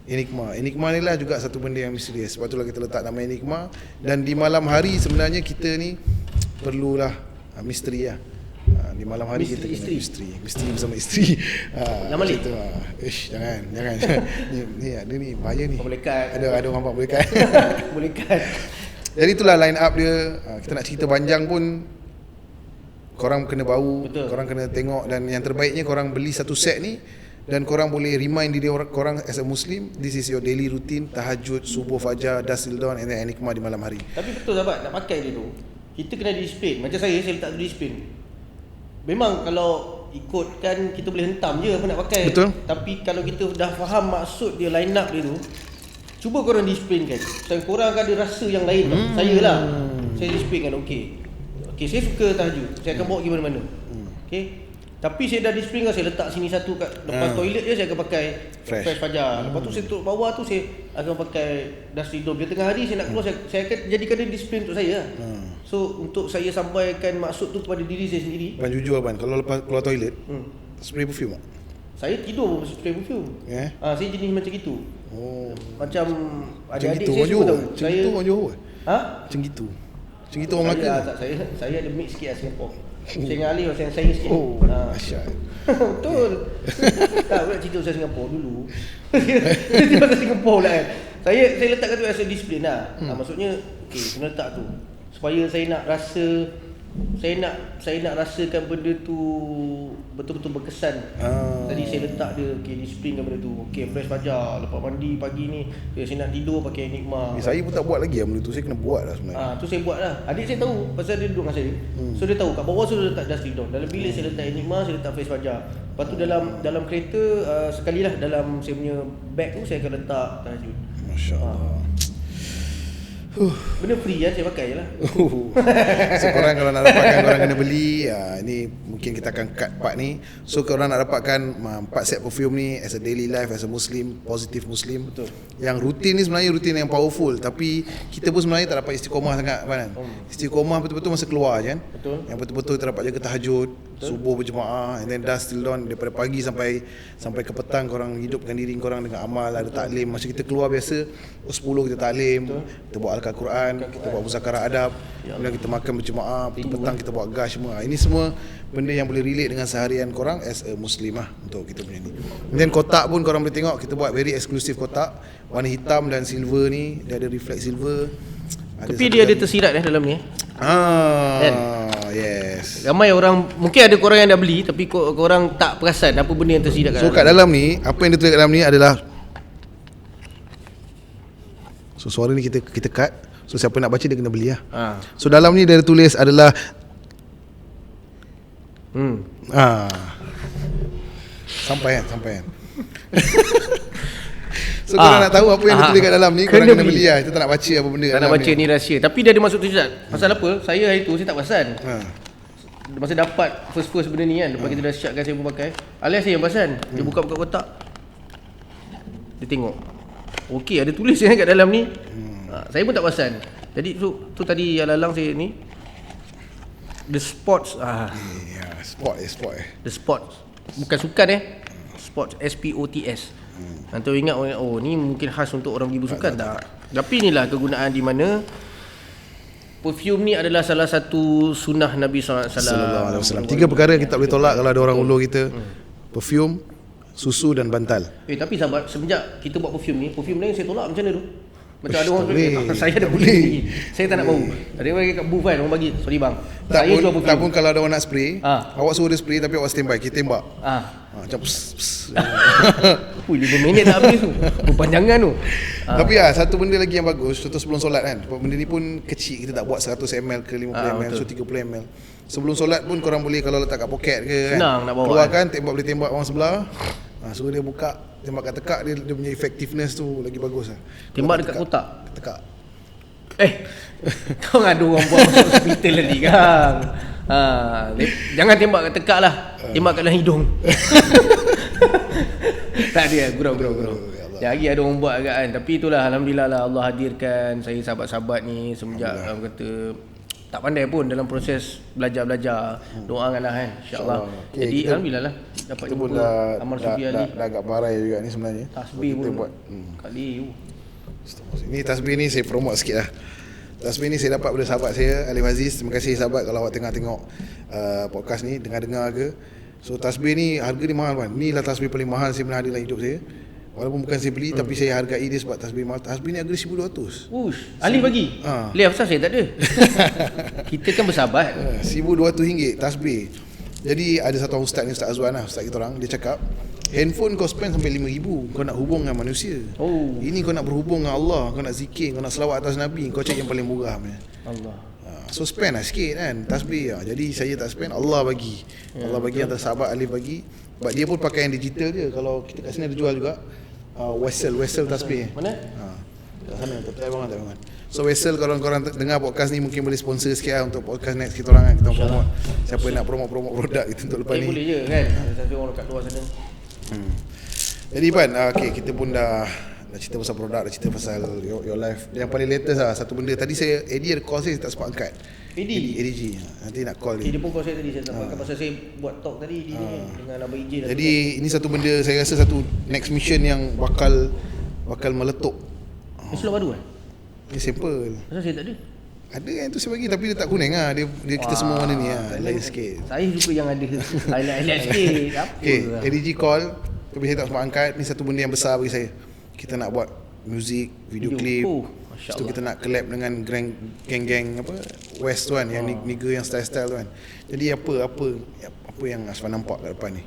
Enigma. Enigma ni lah juga satu benda yang misterius. Sebab itulah kita letak nama Enigma. Dan di malam hari sebenarnya kita ni perlulah misteri lah. Di malam hari misteri, kita kena misteri bersama isteri. Nama lagi? Jangan. ni ada ni bahaya ni. Boleh cut. Ada orang boleh cut. Boleh cut. Jadi itulah line up dia. Kita nak cerita panjang pun korang kena bau. Betul. Korang kena tengok. Dan yang terbaiknya korang beli satu set ni dan korang boleh remind diri korang as a Muslim, this is your daily routine, tahajud, subuh, fajar, dusk till dawn, and then Enigma di malam hari. Tapi betul sahabat, nak pakai dia tu kita kena disiplin. Macam saya letak tu disiplin. Memang kalau ikutkan kita boleh hentam je apa nak pakai. Betul. Tapi kalau kita dah faham maksud dia, line up dia tu, cuba korang disiplinkan. Sebab korang akan ada rasa yang lain. Saya lah, saya disiplinkan. Okay, saya suka tahajud, saya akan bawa pergi mana-mana. Okay. Tapi saya dah disiplin kan, saya letak sini satu kat depan toilet je, saya akan pakai fresh fajar. Lepas tu saya tutup bawah tu, saya akan pakai dusk till dawn. Bila tengah hari saya nak keluar, saya akan jadikan dia disiplin untuk saya lah. So untuk saya sampaikan maksud tu kepada diri saya sendiri. Abang jujur abang, kalau lepas keluar toilet spray perfume tak? Saya tidur spray perfume. Saya jenis macam gitu. Macam adik-adik gitu, saya semua tahu. Macam gitu orang Johor. Macam gitu orang Melaka. Saya ada mix sikit lah Singapore. Saya dengan Alif saya sikit. Asyik. Betul. Tak boleh cerita pasal Singapura dulu. Cerita pasal Singapura pula kan. Saya letakkan tu as a disiplin lah. Maksudnya kena letak tu supaya saya nak rasa, saya nak rasakan benda tu betul-betul berkesan. Tadi saya letak dia disiplinkan benda tu. Fresh fajar, lepas mandi pagi ni saya nak tidur pakai Enigma. Saya pun tak buat lagi benda tu, saya kena buat lah sebenarnya. Tu saya buat lah. Adik saya tahu pasal dia duduk dengan saya. So dia tahu kat bawah tu dia letak dusk till dawn. Dalam bilik saya letak Enigma, saya letak fresh fajar. Lepas tu dalam kereta sekali lah dalam saya punya bag tu saya akan letak tahajud. Masya-Allah. Benda free lah, saya pakai je lah. So korang kalau nak dapatkan, korang kena beli. Ini mungkin kita akan cut part ni. So korang nak dapatkan 4 set perfume ni as a daily life, as a Muslim, positive Muslim. Betul. Yang rutin ni sebenarnya rutin yang powerful, tapi kita pun sebenarnya tak dapat istiqomah sangat kan. Istiqomah betul-betul masa keluar je kan. Betul. Yang betul-betul kita dapat jaga tahajud, subuh berjemaah, and then dusk till dawn, daripada pagi sampai ke petang korang hidupkan diri korang dengan amal, ada taklim. Masa kita keluar biasa pukul 10 kita taklim, kita buat Al-Quran, kita buat muzakarah adab, kemudian kita makan berjemaah, petang kita buat gash semua. Ini semua benda yang boleh relate dengan seharian korang as a Muslim untuk kita punya ni. Dan kotak pun korang boleh tengok, kita buat very exclusive kotak, warna hitam dan silver ni, dia ada reflect silver. Tapi dia ada tersirat dalam ni. Kan? Yes. Ramai orang, mungkin ada korang yang dah beli tapi korang tak perasan apa benda yang tersirat So kat dalam ni, apa yang ditulis kat dalam ni adalah, so suara ni kita cut. So siapa nak baca dia kena beli lah. So dalam ni dia ada tulis adalah Sampai kan. So korang nak tahu apa yang ditulis kat dalam ni, korang kena beli lah. Kita tak nak baca apa benda kat tak dalam nak baca ni rahsia. Tapi dia ada masuk tersirat. Pasal apa? Saya hari tu saya tak perasan. Masa dapat first benda ni kan, lepas kita dah siapkan saya pun pakai, alias saya yang perasan. Dia buka-buka kotak, dia tengok, okey ada tulis kan kat dalam ni. Saya pun tak perasan. Jadi tu tadi yang lalang saya ni, the sports Sport. the sports, bukan sukan sports, SPOTS. Nanti ingat oh ni mungkin khas untuk orang pergi bersukan, tak. Tapi inilah kegunaan di mana perfume ni adalah salah satu sunnah Nabi SAW. 3 perkara yang kita tak boleh tolak kalau ada orang ulur kita. Perfume, susu dan bantal. Tapi sahabat, semenjak kita buat perfume lain saya tolak macam mana tu? Macam ada orang boleh. saya dah beli. Saya tak nak bau. Ada orang bagi kat booth kan, orang bagi, sorry bang. Saya jual perfume. Tak pun kalau ada orang nak spray, awak suruh dia spray tapi awak standby, kita tembak. Macam pss. 5 minit dah habis tu. Berpanjangan tu. Tapi satu benda lagi yang bagus, contoh sebelum solat kan. Benda ni pun kecil, kita tak buat 100 ml ke 50 ml, so 30 ml. Sebelum solat pun korang boleh, kalau letak kat poket ke kan, senang nak bawa. Keluarkan, boleh tembak orang sebelah. Suruh dia buka, tembak kat tekak, dia punya effectiveness tu lagi bagus lah. Tembak dekat kotak. Tekak. Kau ngadu orang buat masuk hospital tadi kan. Jangan tembak kat tekak lah. Tembak kat dalam hidung. Tak ada, gurau. Lagi ada orang buat agak kan. Tapi itulah, alhamdulillah lah Allah hadirkan saya sahabat-sahabat ni semenjak orang kata tak pandai pun dalam proses belajar. Doakanlah kan, insya-Allah. Jadi alhamdulillah lah dapat kita pun jumpa dah, Amal Sufi Ali. dah agak parai juga ni sebenarnya. Tasbih kita pun buat. kali. Ni tasbih ni saya promote sikit lah. Tasbih ni saya dapat daripada sahabat saya, Alif Aziz. Terima kasih sahabat kalau awak tengok podcast ni, dengar ke. So tasbih ni harga dia mahal kan. Ni lah tasbih paling mahal saya pernah ada dalam hidup saya. Walaupun bukan saya beli, tapi saya hargai dia sebab tasbih mahal. Tasbih ni harga 1,200. Ali bagi. Lihat pasal saya tak ada. Kita kan bersahabat. RM1,200 tasbih. Jadi ada satu ustaz ni, Ustaz Azwan lah, ustaz kita orang, dia cakap handphone kau spend sampai RM5,000 kau nak hubung dengan manusia. Ini kau nak berhubung dengan Allah, kau nak zikir, kau nak selawat atas Nabi, kau cari yang paling murah punya. Allah. So spend lah sikit kan tasbih. Jadi saya tak spend, Allah bagi. Allah bagi, antara sahabat Alif bagi. Sebab dia pun pakai yang digital je. Kalau kita kat sini ada jual juga Wessel tasbih. Mana? Kat sana, tak bangun. So Wessel, kalau korang dengar podcast ni, mungkin boleh sponsor sikit lah untuk podcast next kita orang kan. Kita promote. Siapa nak promote produk kita untuk lepas ni. Boleh je kan. Ada satu orang kat luar sana. Jadi Pan, kita pun dah cerita pasal produk, dah cerita pasal your life. Yang paling latest lah, satu benda tadi saya, Eddie ada call saya tak sempat angkat. ADG. Nanti nak call dia. Dia pun call saya tadi, saya tak pakai pasal saya buat talk tadi dengan Abang IJ. Jadi ini satu benda, saya rasa satu next mission yang bakal meletup. Ini slot baru kan? Ini simple. Pasal saya tak ada. Ada yang tu saya bagi, tapi dia tak kuning lah. Dia kita semua warna ni lah, lain sikit. Saya suka yang ada highlight sikit. Apa Okay, ADG call, tapi saya tak sempat angkat. Ni satu benda yang besar bagi saya. Kita nak buat music, video klip. Lepas tu kita nak collab dengan geng-geng apa West tu kan, yang nigga yang style-style tu kan. Jadi apa yang Asfan nampak kat depan ni,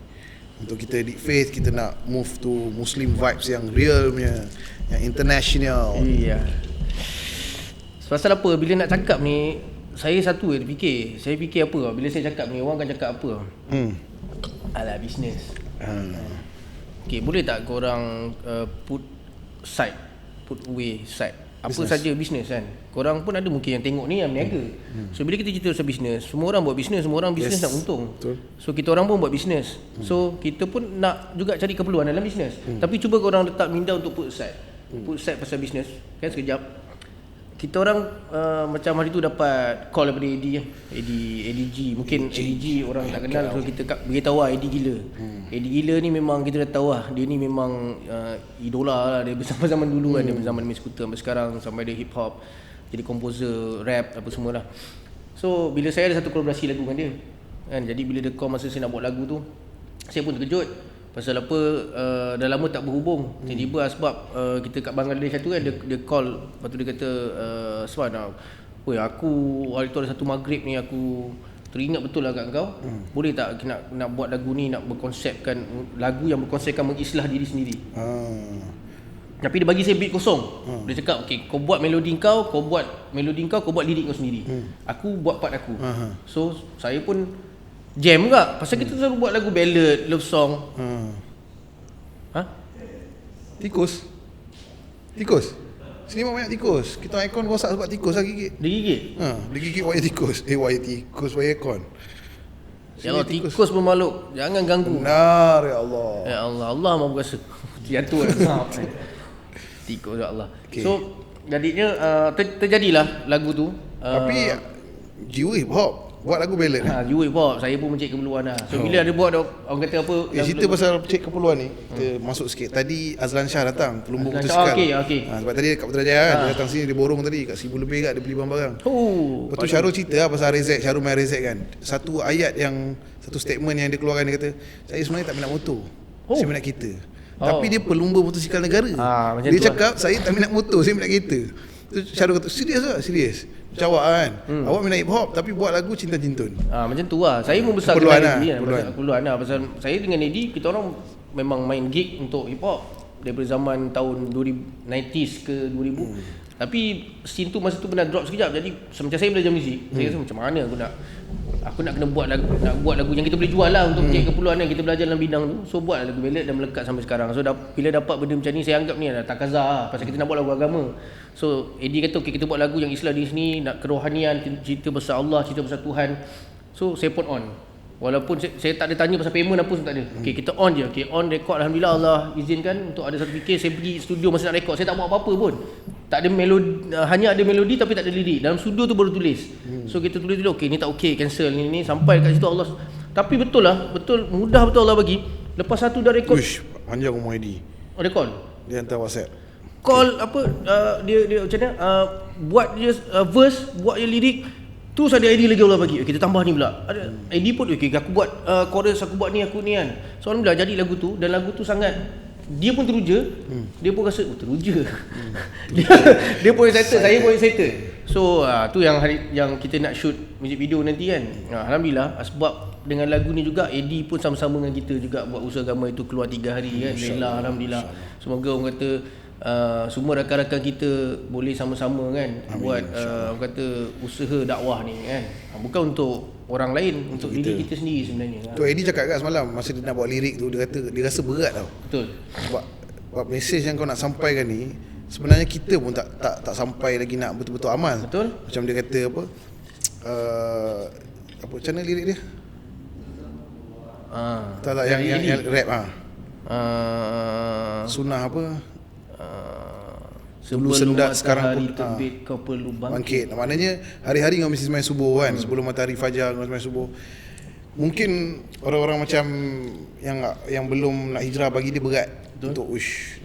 untuk kita di Faith, kita nak move to Muslim vibes yang real punya, yang international. Iya. Pasal apa, bila nak cakap ni, saya satu fikir. Saya fikir apa bila saya cakap ni, orang akan cakap apa? Alah, business. Okay, boleh tak korang put away side apa saja bisnes kan. Korang pun ada mungkin yang tengok ni yang berniaga. So bila kita cerita pasal bisnes, semua orang buat bisnes, semua orang bisnes nak untung. Betul. So kita orang pun buat bisnes. So kita pun nak juga cari keperluan dalam bisnes. Tapi cuba korang letak minda untuk put aside. Put aside pasal bisnes kan sekejap. Kita orang macam hari tu dapat call daripada ADG. Mungkin ADG orang tak kenal, so kita beritahu lah AD gila. AD gila ni memang kita dah tahu lah, dia ni memang idola lah. Dia bersama zaman dulu kan, dia bersama Miss Scooter sampai sekarang, sampai dia hip hop, jadi komposer, rap apa semua lah. So bila saya ada satu kolaborasi lagu dengan dia kan, jadi bila dia call masa saya nak buat lagu tu, saya pun terkejut. Pasal apa, dah lama tak berhubung. Tiba-tiba sebab kita kat Bangladesh tu kan, dia call. Lepas tu dia kata, Swan, weh aku hari tu ada satu maghrib ni, aku teringat betul lah kat kau. Boleh tak nak buat lagu ni, nak berkonsepkan lagu yang berkonsepkan mengislah diri sendiri. Tapi dia bagi saya beat kosong. Dia cakap, okay, kau buat melodi kau, kau buat lirik kau sendiri. Aku buat part aku. So saya pun jam juga. Pasal kita selalu buat lagu ballad, love song. Tikus. Sini banyak tikus. Kita aircon rosak sebab tikus lah gigit. Dia gigit? Dia gigit wayar tikus. Wayar aircon. Ya Allah, tikus pun makhluk. Jangan ganggu. Benar, ya Allah. Ya Allah, Allah maha berkuasa. Jatuh kan. Tikus, ya Allah. Okay. So, jadinya terjadilah lagu tu. Tapi jiwa hip hop buat lagu ballad. Jiwa hip hop, saya pun mencari keperluan lah. So bila ada buat, orang kata apa, cerita pasal cek keperluan ni, kita masuk sikit. Tadi Azlan Shah datang, pelumbu motosikal. Okay. Sebab tadi kat Putrajaya kan, dia datang sini, dia borong tadi kat 1,000 lebih kat, dia beli barang-barang. Lepas tu Syarul cerita lah pasal Rezek, Syarul main Rezek kan. Satu statement yang dia keluarkan, dia kata, saya sebenarnya tak minat motor, saya minat kereta. Tapi dia pelumba motosikal negara. Dia cakap, saya tak minat motor, saya minat kereta. Syarul kata, serius lah, serius. Macam awak kan, awak minat hip hop tapi buat lagu cinta-cintun. Macam tu lah. Saya membesar keperluan lah. Pasal saya dengan Eddie, kita orang memang main gig untuk hip hop daripada zaman tahun 90s ke 2000. Tapi scene tu masa tu pernah drop sekejap. Jadi macam saya belajar muzik, saya rasa macam mana aku nak kena buat lagu yang kita boleh jual lah untuk mencari keperluan kan. Kita belajar dalam bidang tu. So buat lagu ballad dan melekat sampai sekarang. So bila dapat benda macam ni, saya anggap ni adalah takazah lah. Pasal kita nak buat lagu agama. So Eddie kata, okay, kita buat lagu yang Islam di sini, nak kerohanian, cerita pasal Allah, cerita pasal Tuhan. So saya put on. Walaupun saya tak ada tanya pasal payment apa pun tak ada. Okay, kita on je. Okay, on record. Alhamdulillah Allah izinkan untuk ada satu fikir. Saya pergi studio masa nak record, saya tak buat apa-apa pun. Tak ada melodi, hanya ada melodi tapi tak ada lirik. Dalam studio tu baru tulis. So kita tulis dulu, okay ni tak okay, cancel ni sampai kat situ Allah. Tapi betul lah, mudah betul Allah bagi. Lepas satu dah record. Uish, panjang umur Eddie. Dia call. Dia hantar WhatsApp. Call apa, dia macam mana, buat je verse, buat je lirik. Terus ada idea lagi Allah bagi. Okay, kita tambah ni pula. Ada idea pun, okay, aku buat chorus, aku buat ni, aku ni kan. So alhamdulillah jadi lagu tu. Dan lagu tu sangat, dia pun teruja. Dia pun rasa, teruja. dia pun excited, saya pun excited. So tu yang kita nak shoot music video nanti kan. Alhamdulillah, sebab dengan lagu ni juga Eddie pun sama-sama dengan kita juga buat usaha agama itu keluar 3 hari kan. Alhamdulillah. Semoga orang kata semua rakan-rakan kita boleh sama-sama kan. Amin, buat orang kata usaha dakwah ni kan. Bukan untuk orang lain, untuk diri kita sendiri sebenarnya. Tu Eddie cakap kat semalam masa dia nak buat lirik tu, dia kata dia rasa berat tau. Betul. Sebab mesej yang kau nak sampaikan ni sebenarnya kita pun tak sampai lagi nak betul-betul amal. Betul. Macam dia kata apa? Apa macam mana lirik dia? Tak yang rap sunnah apa? Sebelum sendak sekarang pun terbit kau perlu bangkit. Maknanya hari-hari kau mesti sembahyang subuh kan. Sebelum matahari fajar kau sembahyang subuh. Mungkin orang-orang macam yang belum nak hijrah, bagi dia berat. Betul. Untuk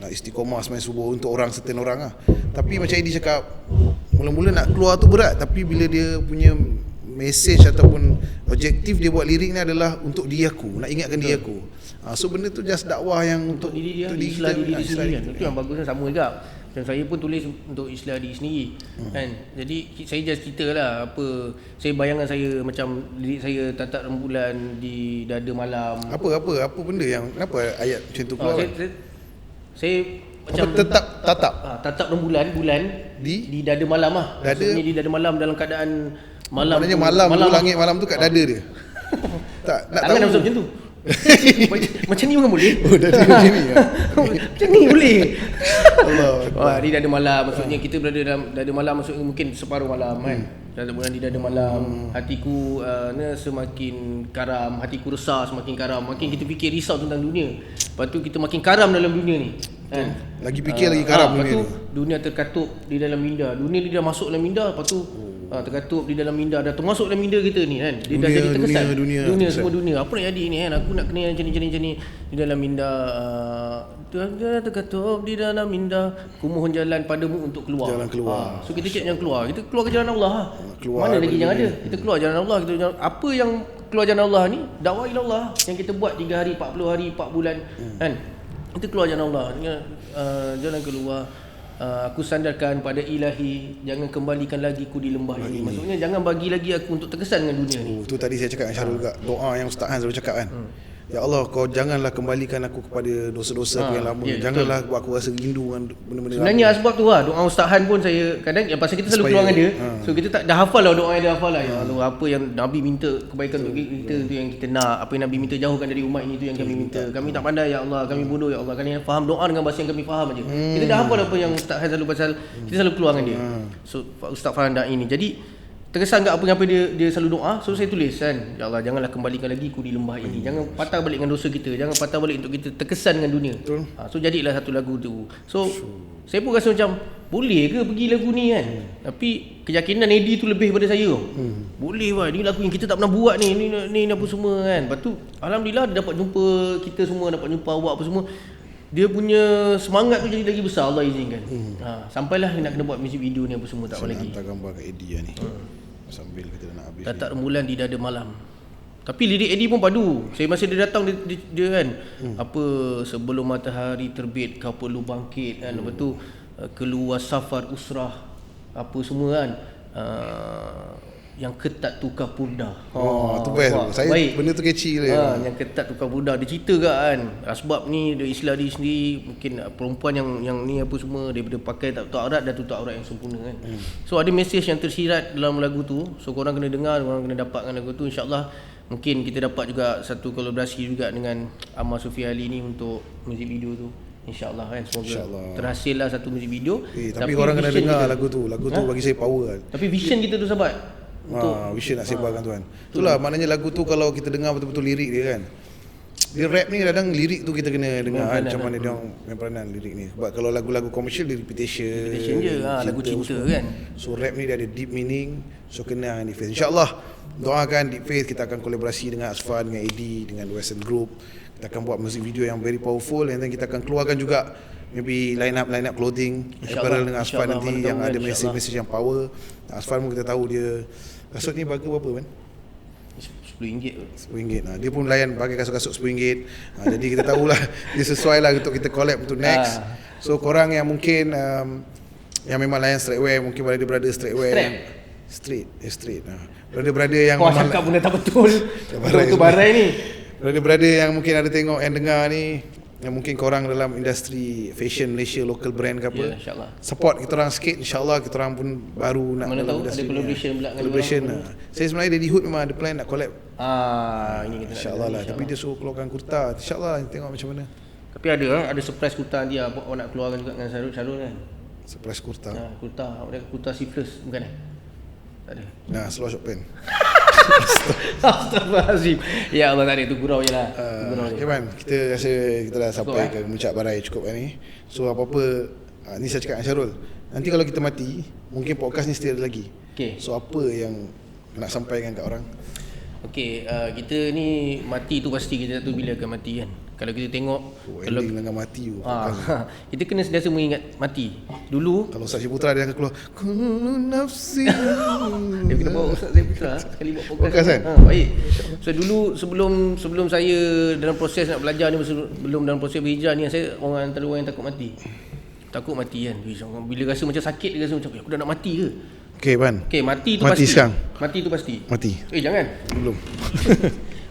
nak istiqomah sembahyang subuh untuk orang certain orang lah. Tapi macam Eddie cakap, mula-mula nak keluar tu berat, tapi bila dia punya message ataupun objektif dia buat lirik ni adalah untuk diri aku, nak ingatkan diri aku. So benda tu just dakwah yang untuk diri dia, untuk diri sendiri kan. Itu yang bagusnya sama juga. Dan saya pun tulis untuk islah diri sendiri kan. Jadi saya just cerita lah apa saya bayangan saya, macam lirik saya tatap rembulan di dada malam. Apa benda yang kenapa ayat macam tu keluar? Saya macam tatap rembulan di dada malam lah. Maksudnya di dada malam dalam keadaan malam. Maknanya malam tu langit malam tu kat dada dia. Tak nak tahu. Macam tu. Macam ni pun boleh. Oh, dah macam ni ya. Macam ni boleh. Allah. Wah, ni dah ada malam. Maksudnya kita berada dalam dah ada malam, maksudnya mungkin separuh malam kan. Dah ada bulan di dah ada malam. Hatiku semakin karam, hatiku resah semakin karam. Makin kita fikir risau tentang dunia. Lepas tu kita makin karam dalam dunia ni. Kan? Lagi fikir lagi karam lepas dunia tu ni. dunia terkatup di dalam minda. Dunia dia dah masuk dalam minda, lepas tu terkatup di dalam minda, dah termasuk dalam minda kita ni kan. Dia dah jadi terkesan. Dunia semua dunia. Apa nak jadi ni kan? Aku nak kena macam ni di dalam minda. Dia terkatup di dalam minda. Ku mohon jalan padamu untuk keluar. Jalan keluar. So kita cek yang keluar. Kita keluar ke jalan Allah. Keluar Mana lagi yang dunia. ada? Kita keluar jalan Allah. Apa yang keluar jalan Allah ni? Dakwah ila Allah yang kita buat 3 hari, 40 hari, 4 bulan kan. Kita keluar jalan Allah. Jalan keluar. Aku sandarkan pada ilahi, jangan kembalikan lagi ku di lembah ini. Maksudnya jangan bagi lagi aku untuk terkesan dengan dunia ni. Tu tadi saya cakap dengan Syarul juga. Doa yang Ustaz Han selalu cakap kan. Ya Allah, kau janganlah kembalikan aku kepada dosa-dosa aku yang lama. ya, Janganlah buat aku rasa rindu dengan benda-benda Sebenarnya sebab tu lah doa Ustaz Han pun saya kadang yang pasal kita selalu keluar dengan dia. So kita tak dah hafal lah doa yang dia hafal lah. Ya Allah, apa yang Nabi minta kebaikan untuk kita tu yang kita nak. Apa yang Nabi minta jauhkan dari umat ini tu yang kami minta. Kami tak pandai ya Allah, kami bodoh ya Allah. Kami faham doa dengan bahasa yang kami faham aja. Kita dah hafal apa yang Ustaz Han selalu pasal, kita selalu keluar dengan dia. So Ustaz Farhan Da'i ni. Jadi terkesan tak apa dia selalu doa. So saya tulis kan, ya Allah janganlah kembalikan lagi ku di lembah ini. Jangan patah balik dengan dosa kita. Jangan patah balik untuk kita terkesan dengan dunia. So jadilah satu lagu tu. So saya pun rasa macam boleh ke pergi lagu ni kan. Tapi keyakinan Eddie tu lebih daripada saya. Boleh wah, ni lagu yang kita tak pernah buat ni apa semua kan. Lepas tu alhamdulillah dia dapat jumpa kita semua, dapat jumpa awak apa semua. Dia punya semangat tu jadi lagi besar, Allah izinkan. Sampailah nak kena buat music video ni apa semua tak apa lagi. Hantar gambar kat Eddie ni. Sambil kita nak habis. Tatak rembulan di dada malam. Tapi lirik Eddie pun padu. Saya masih dia datang dia kan. Apa sebelum matahari terbit kau perlu bangkit kan. Lepas tu keluar safar usrah apa semua kan. Yang ketat tukar purda. Tu best. Saya baik. benda tu kecil je. Yang ketat tukar purda. Dia cerita ke kan. Sebab ni dia istilah dia sendiri mungkin perempuan yang ni apa semua daripada pakai tak tutup aurat dan tutup aurat yang sempurna kan. So ada mesej yang tersirat dalam lagu tu. So korang kena dengar, korang kena dapatkan lagu tu. InsyaAllah mungkin kita dapat juga satu kolaborasi juga dengan Ammar Sofia Ali ni untuk muzik video tu. InsyaAllah kan, semoga terhasil lah satu muzik video. Tapi korang kena dengar lagu tu. Lagu tu bagi saya power kan. Tapi vision kita tu sahabat. Vision nak sebarkan tuan. Itulah maknanya lagu tu kalau kita dengar betul-betul lirik dia kan. Dia rap ni kadang lirik tu kita kena dengar kan, macam mana dia orang main peranan lirik ni. Sebab kalau lagu-lagu komersial dia repetition je lagu cinta kan. So rap ni dia ada deep meaning. So kena dengan Deep Faith. InsyaAllah doakan Deep Faith, kita akan kolaborasi dengan Asfan, dengan Eddie, dengan Western Group. Kita akan buat music video yang very powerful. And then kita akan keluarkan juga maybe line up clothing apparel dengan Asfan nanti yang ada message yang power. Asfan pun kita tahu dia kasut ni harga berapa kan? RM10. Dia pun layan pakai kasut-kasut RM10. Jadi kita tahulah dia sesuai lah untuk kita collab untuk next. So korang yang mungkin yang memang layan streetwear, mungkin brother streetwear street. Brother yang kau cakap benda tak betul. Betul barai ni. Brother yang mungkin ada tengok yang dengar ni, yang mungkin korang dalam industri fashion Malaysia, local brand ke apa, InsyaAllah support kita orang sikit. InsyaAllah kita orang pun baru nak mana tahu ada collaboration pula dengan saya sebenarnya Daddy Hood memang ada plan nak collab. Ini kita InsyaAllah lah. Tapi dia suruh keluarkan kurta. InsyaAllah tengok macam mana. Tapi ada surprise kurta dia awak nak keluarkan juga dengan Syarul kan. Surprise kurta. Kurta sleeveless bukan tak ada. Nah, slow shot pen. Astagfirullahalazim. Ya Allah, tak ada, tu gurau je lah. Okay man, kita rasa kita dah sampai ke Muncak Barai cukup kan ni. So apa-apa ni saya cakap dengan Syarul, nanti kalau kita mati, mungkin podcast ni still ada lagi. So apa yang nak sampaikan kat orang? Kita ni mati tu pasti kita tak tahu bila akan mati kan. Kalau kita tengok kalau dengan mati kita kena sentiasa mengingat mati. Dulu kalau Ustaz Putra dia akan keluar kullu nafsi. Dia kita bawa Ustaz Putra sekali buat podcast kan? Baik. So dulu sebelum saya dalam proses nak belajar ni, belum dalam proses berhijrah ni, saya orang antara orang yang takut mati. Takut mati kan. Bila rasa macam sakit, dia rasa macam aku dah nak mati ke? Mati tu pasti. Sekarang. Mati tu pasti. Mati. Jangan. Belum.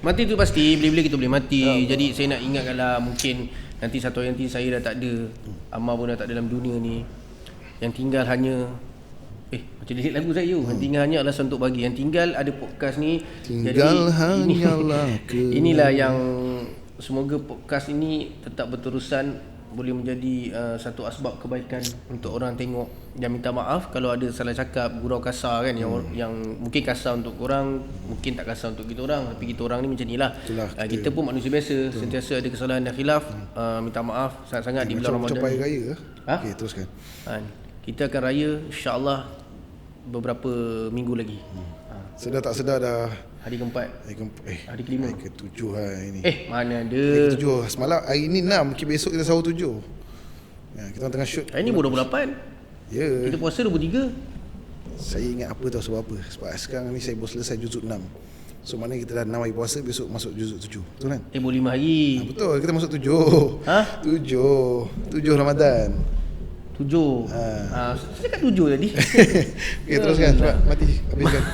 Mati tu pasti, bila-bila kita boleh mati. Jadi saya nak ingatkanlah, mungkin nanti satu hari nanti saya dah tak ada, Ammar pun dah tak ada dalam dunia ni. Yang tinggal hanya macam lirik lagu saya tu. Yang tinggal hanya alasan untuk bagi. Yang tinggal ada podcast ni. Tinggal hanyalah inilah yang semoga podcast ini tetap berterusan, boleh menjadi satu asbab kebaikan untuk orang tengok. Dan minta maaf kalau ada salah cakap, gurau kasar kan, yang mungkin kasar untuk orang, mungkin tak kasar untuk kita orang, tapi kita orang ni macam nilah. Kita pun manusia biasa, sentiasa ada kesalahan dan khilaf. Minta maaf sangat-sangat di bulan Ramadan. Macam raya ke? Okey, teruskan. Kita akan raya insya-Allah beberapa minggu lagi. Sedar tak sedar dah Hari keempat, hari kelima, hari ketujuh hari ni. Mana ada. Hari ketujuh. Semalam hari ni 6, mungkin besok kita sahur 7. Kita tengah shoot. Hari ni 28. Ya. Kita puasa 23. Saya ingat apa tahu sebab apa? Sebab sekarang ni saya baru selesai juzuk 6. So maknanya kita dah 6 hari puasa, besok masuk juzuk 7. Betul kan? Boleh 5 hari. Betul, kita masuk 7. 7 Ramadan. 7. Saya cakap 7 tadi. Okey, teruskan. Cepat mati. Habiskan.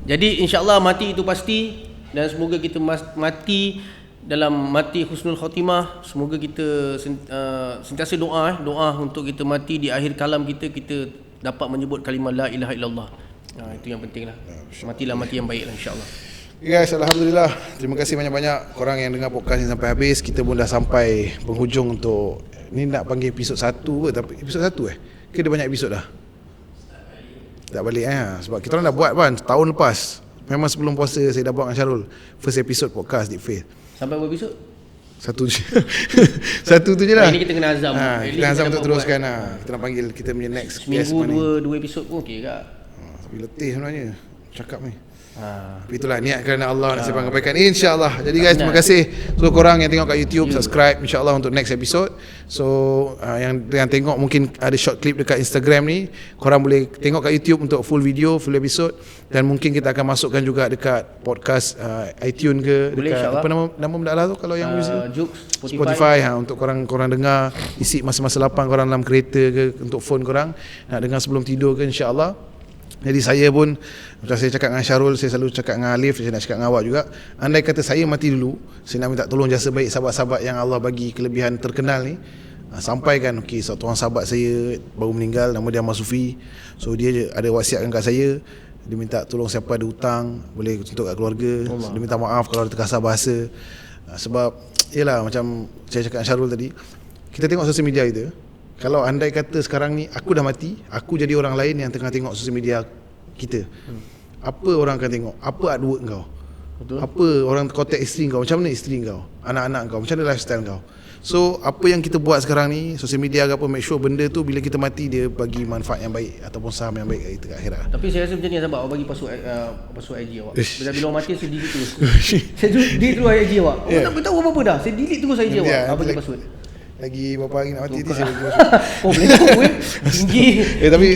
Jadi insya-Allah mati itu pasti, dan semoga kita mati dalam mati husnul khatimah. Semoga kita sentiasa doa untuk kita mati di akhir kalam kita dapat menyebut kalimah la ilaha illallah. Itu yang pentinglah. Matilah mati yang baiklah insya-Allah. Guys, alhamdulillah. Terima kasih banyak-banyak korang yang dengar podcast ni sampai habis. Kita pun dah sampai penghujung untuk ni, nak panggil episod 1 ke, tapi episod 1 ke dia banyak episod dah? Tak balik sebab kita orang dah buat kan tahun lepas. Memang sebelum puasa saya dah buat dengan Syarul first episode podcast Deep Faith. Sampai berapa episod? Satu je. Satu tu je lah. Ini kita kena azam. Kita azam untuk teruskan Kita nak panggil kita punya next guest seminggu dua episod pun okey tak? Tapi letih sebenarnya cakap ni. Tapi itulah niat kerana Allah nak simpan kebaikan, insya-Allah. Jadi guys, terima kasih so korang yang tengok kat YouTube, subscribe insya-Allah untuk next episode. So yang tengok mungkin ada short clip dekat Instagram ni, korang boleh tengok kat YouTube untuk full video, full episode. Dan mungkin kita akan masukkan juga dekat podcast iTunes ke, boleh, dekat apa nama mendalah tu kalau yang music Spotify untuk korang dengar, isi masa-masa lapang korang dalam kereta ke, untuk phone korang nak dengar sebelum tidur ke, insya-Allah. Jadi saya pun, macam saya cakap dengan Syarul, saya selalu cakap dengan Alif, saya nak cakap dengan awak juga, andai kata saya mati dulu, saya nak minta tolong jasa baik sahabat-sahabat yang Allah bagi kelebihan terkenal ni, sampaikan, okey, satu orang sahabat saya baru meninggal, nama dia Ahmad Sufi. So dia ada wasiatkan kat saya, dia minta tolong siapa ada hutang boleh tuntut kat keluarga. Dia minta maaf kalau ada terkasar bahasa. Sebab yalah, macam saya cakap dengan Syarul tadi, kita tengok sosial media kita, kalau andai kata sekarang ni aku dah mati, aku jadi orang lain yang tengah tengok sosial media kita, apa orang akan tengok? Apa artwork kau? Betul. Apa orang kontak isteri kau? Macam mana isteri kau? Anak-anak kau? Macam mana lifestyle kau? So apa yang kita buat sekarang ni, sosial media ke apa, make sure benda tu bila kita mati dia bagi manfaat yang baik ataupun saham yang baik kat akhirat. Tapi saya rasa macam ni sebab awak bagi password IG awak. Bila awak mati saya delete terus. Saya delete terus IG awak. Awak tak beritahu apa-apa dah. Saya delete terus IG awak. Apa dia password? Lagi berapa hari nak mati nanti saya bagi boleh tahu tinggi. Tapi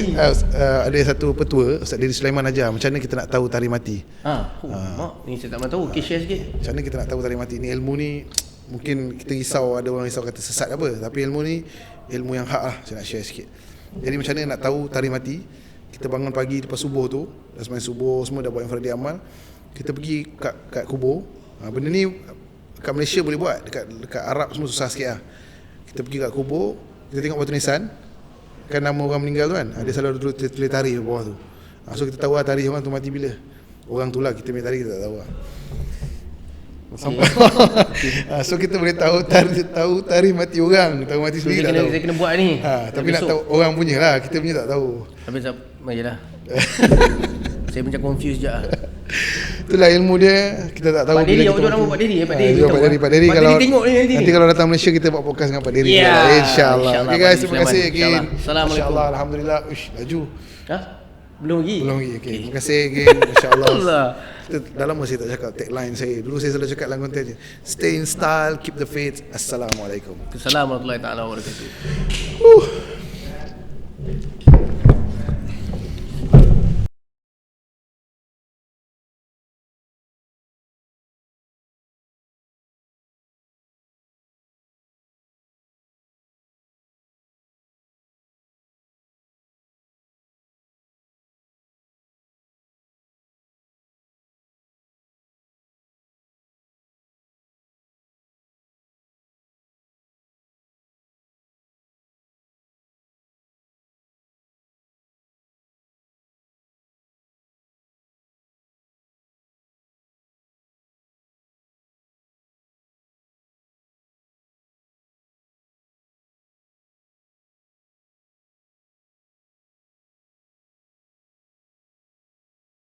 ada satu petua Ustaz Diri Sulaiman ajar macam mana kita nak tahu tarikh mati. Mak ni saya tak mahu tahu. Okey, share sikit. Macam mana kita nak tahu tarikh mati ni? Ilmu ni mungkin kita risau, ada orang risau kata sesat apa, tapi ilmu ni ilmu yang hak lah. Saya nak share sikit. Jadi macam mana nak tahu tarikh mati? Kita bangun pagi lepas subuh tu, dah sembahyang subuh, semua dah buat infrared amal, kita pergi kat kubur. Benda ni kat Malaysia boleh buat, dekat Arab semua susah sikit lah. Kita pergi kat kubur, kita tengok batu nisan, kan nama orang meninggal tu kan, ada selalu tulis tarikh bawah tu. So kita tahu lah tarikh orang tu mati bila. Orang tu lah, kita punya tarikh kita tak tahu lah. So kita boleh tahu tarikh mati orang, tahu mati sendiri tak tahu. Saya kena buat ni. Tapi nak tahu orang punya lah, kita punya tak tahu. Tapi yalah. Saya macam confused je lah. Itulah ilmu dia, kita tak tahu. Pak Diri, awak tu nama Pak Diri. Pak Diri kalau tengok ni nanti kalau datang Malaysia kita buat podcast dengan Pak Diri. InsyaAllah. Okay guys, terima kasih again. Assalamualaikum. InsyaAllah, alhamdulillah. Laju. Belum lagi. Okay. Terima kasih again. InsyaAllah. Dah lama saya tak cakap tagline saya. Dulu saya selalu cakap dalam konten je. Stay in style, keep the faith. Assalamualaikum. Assalamualaikum warahmatullahi wabarakatuh.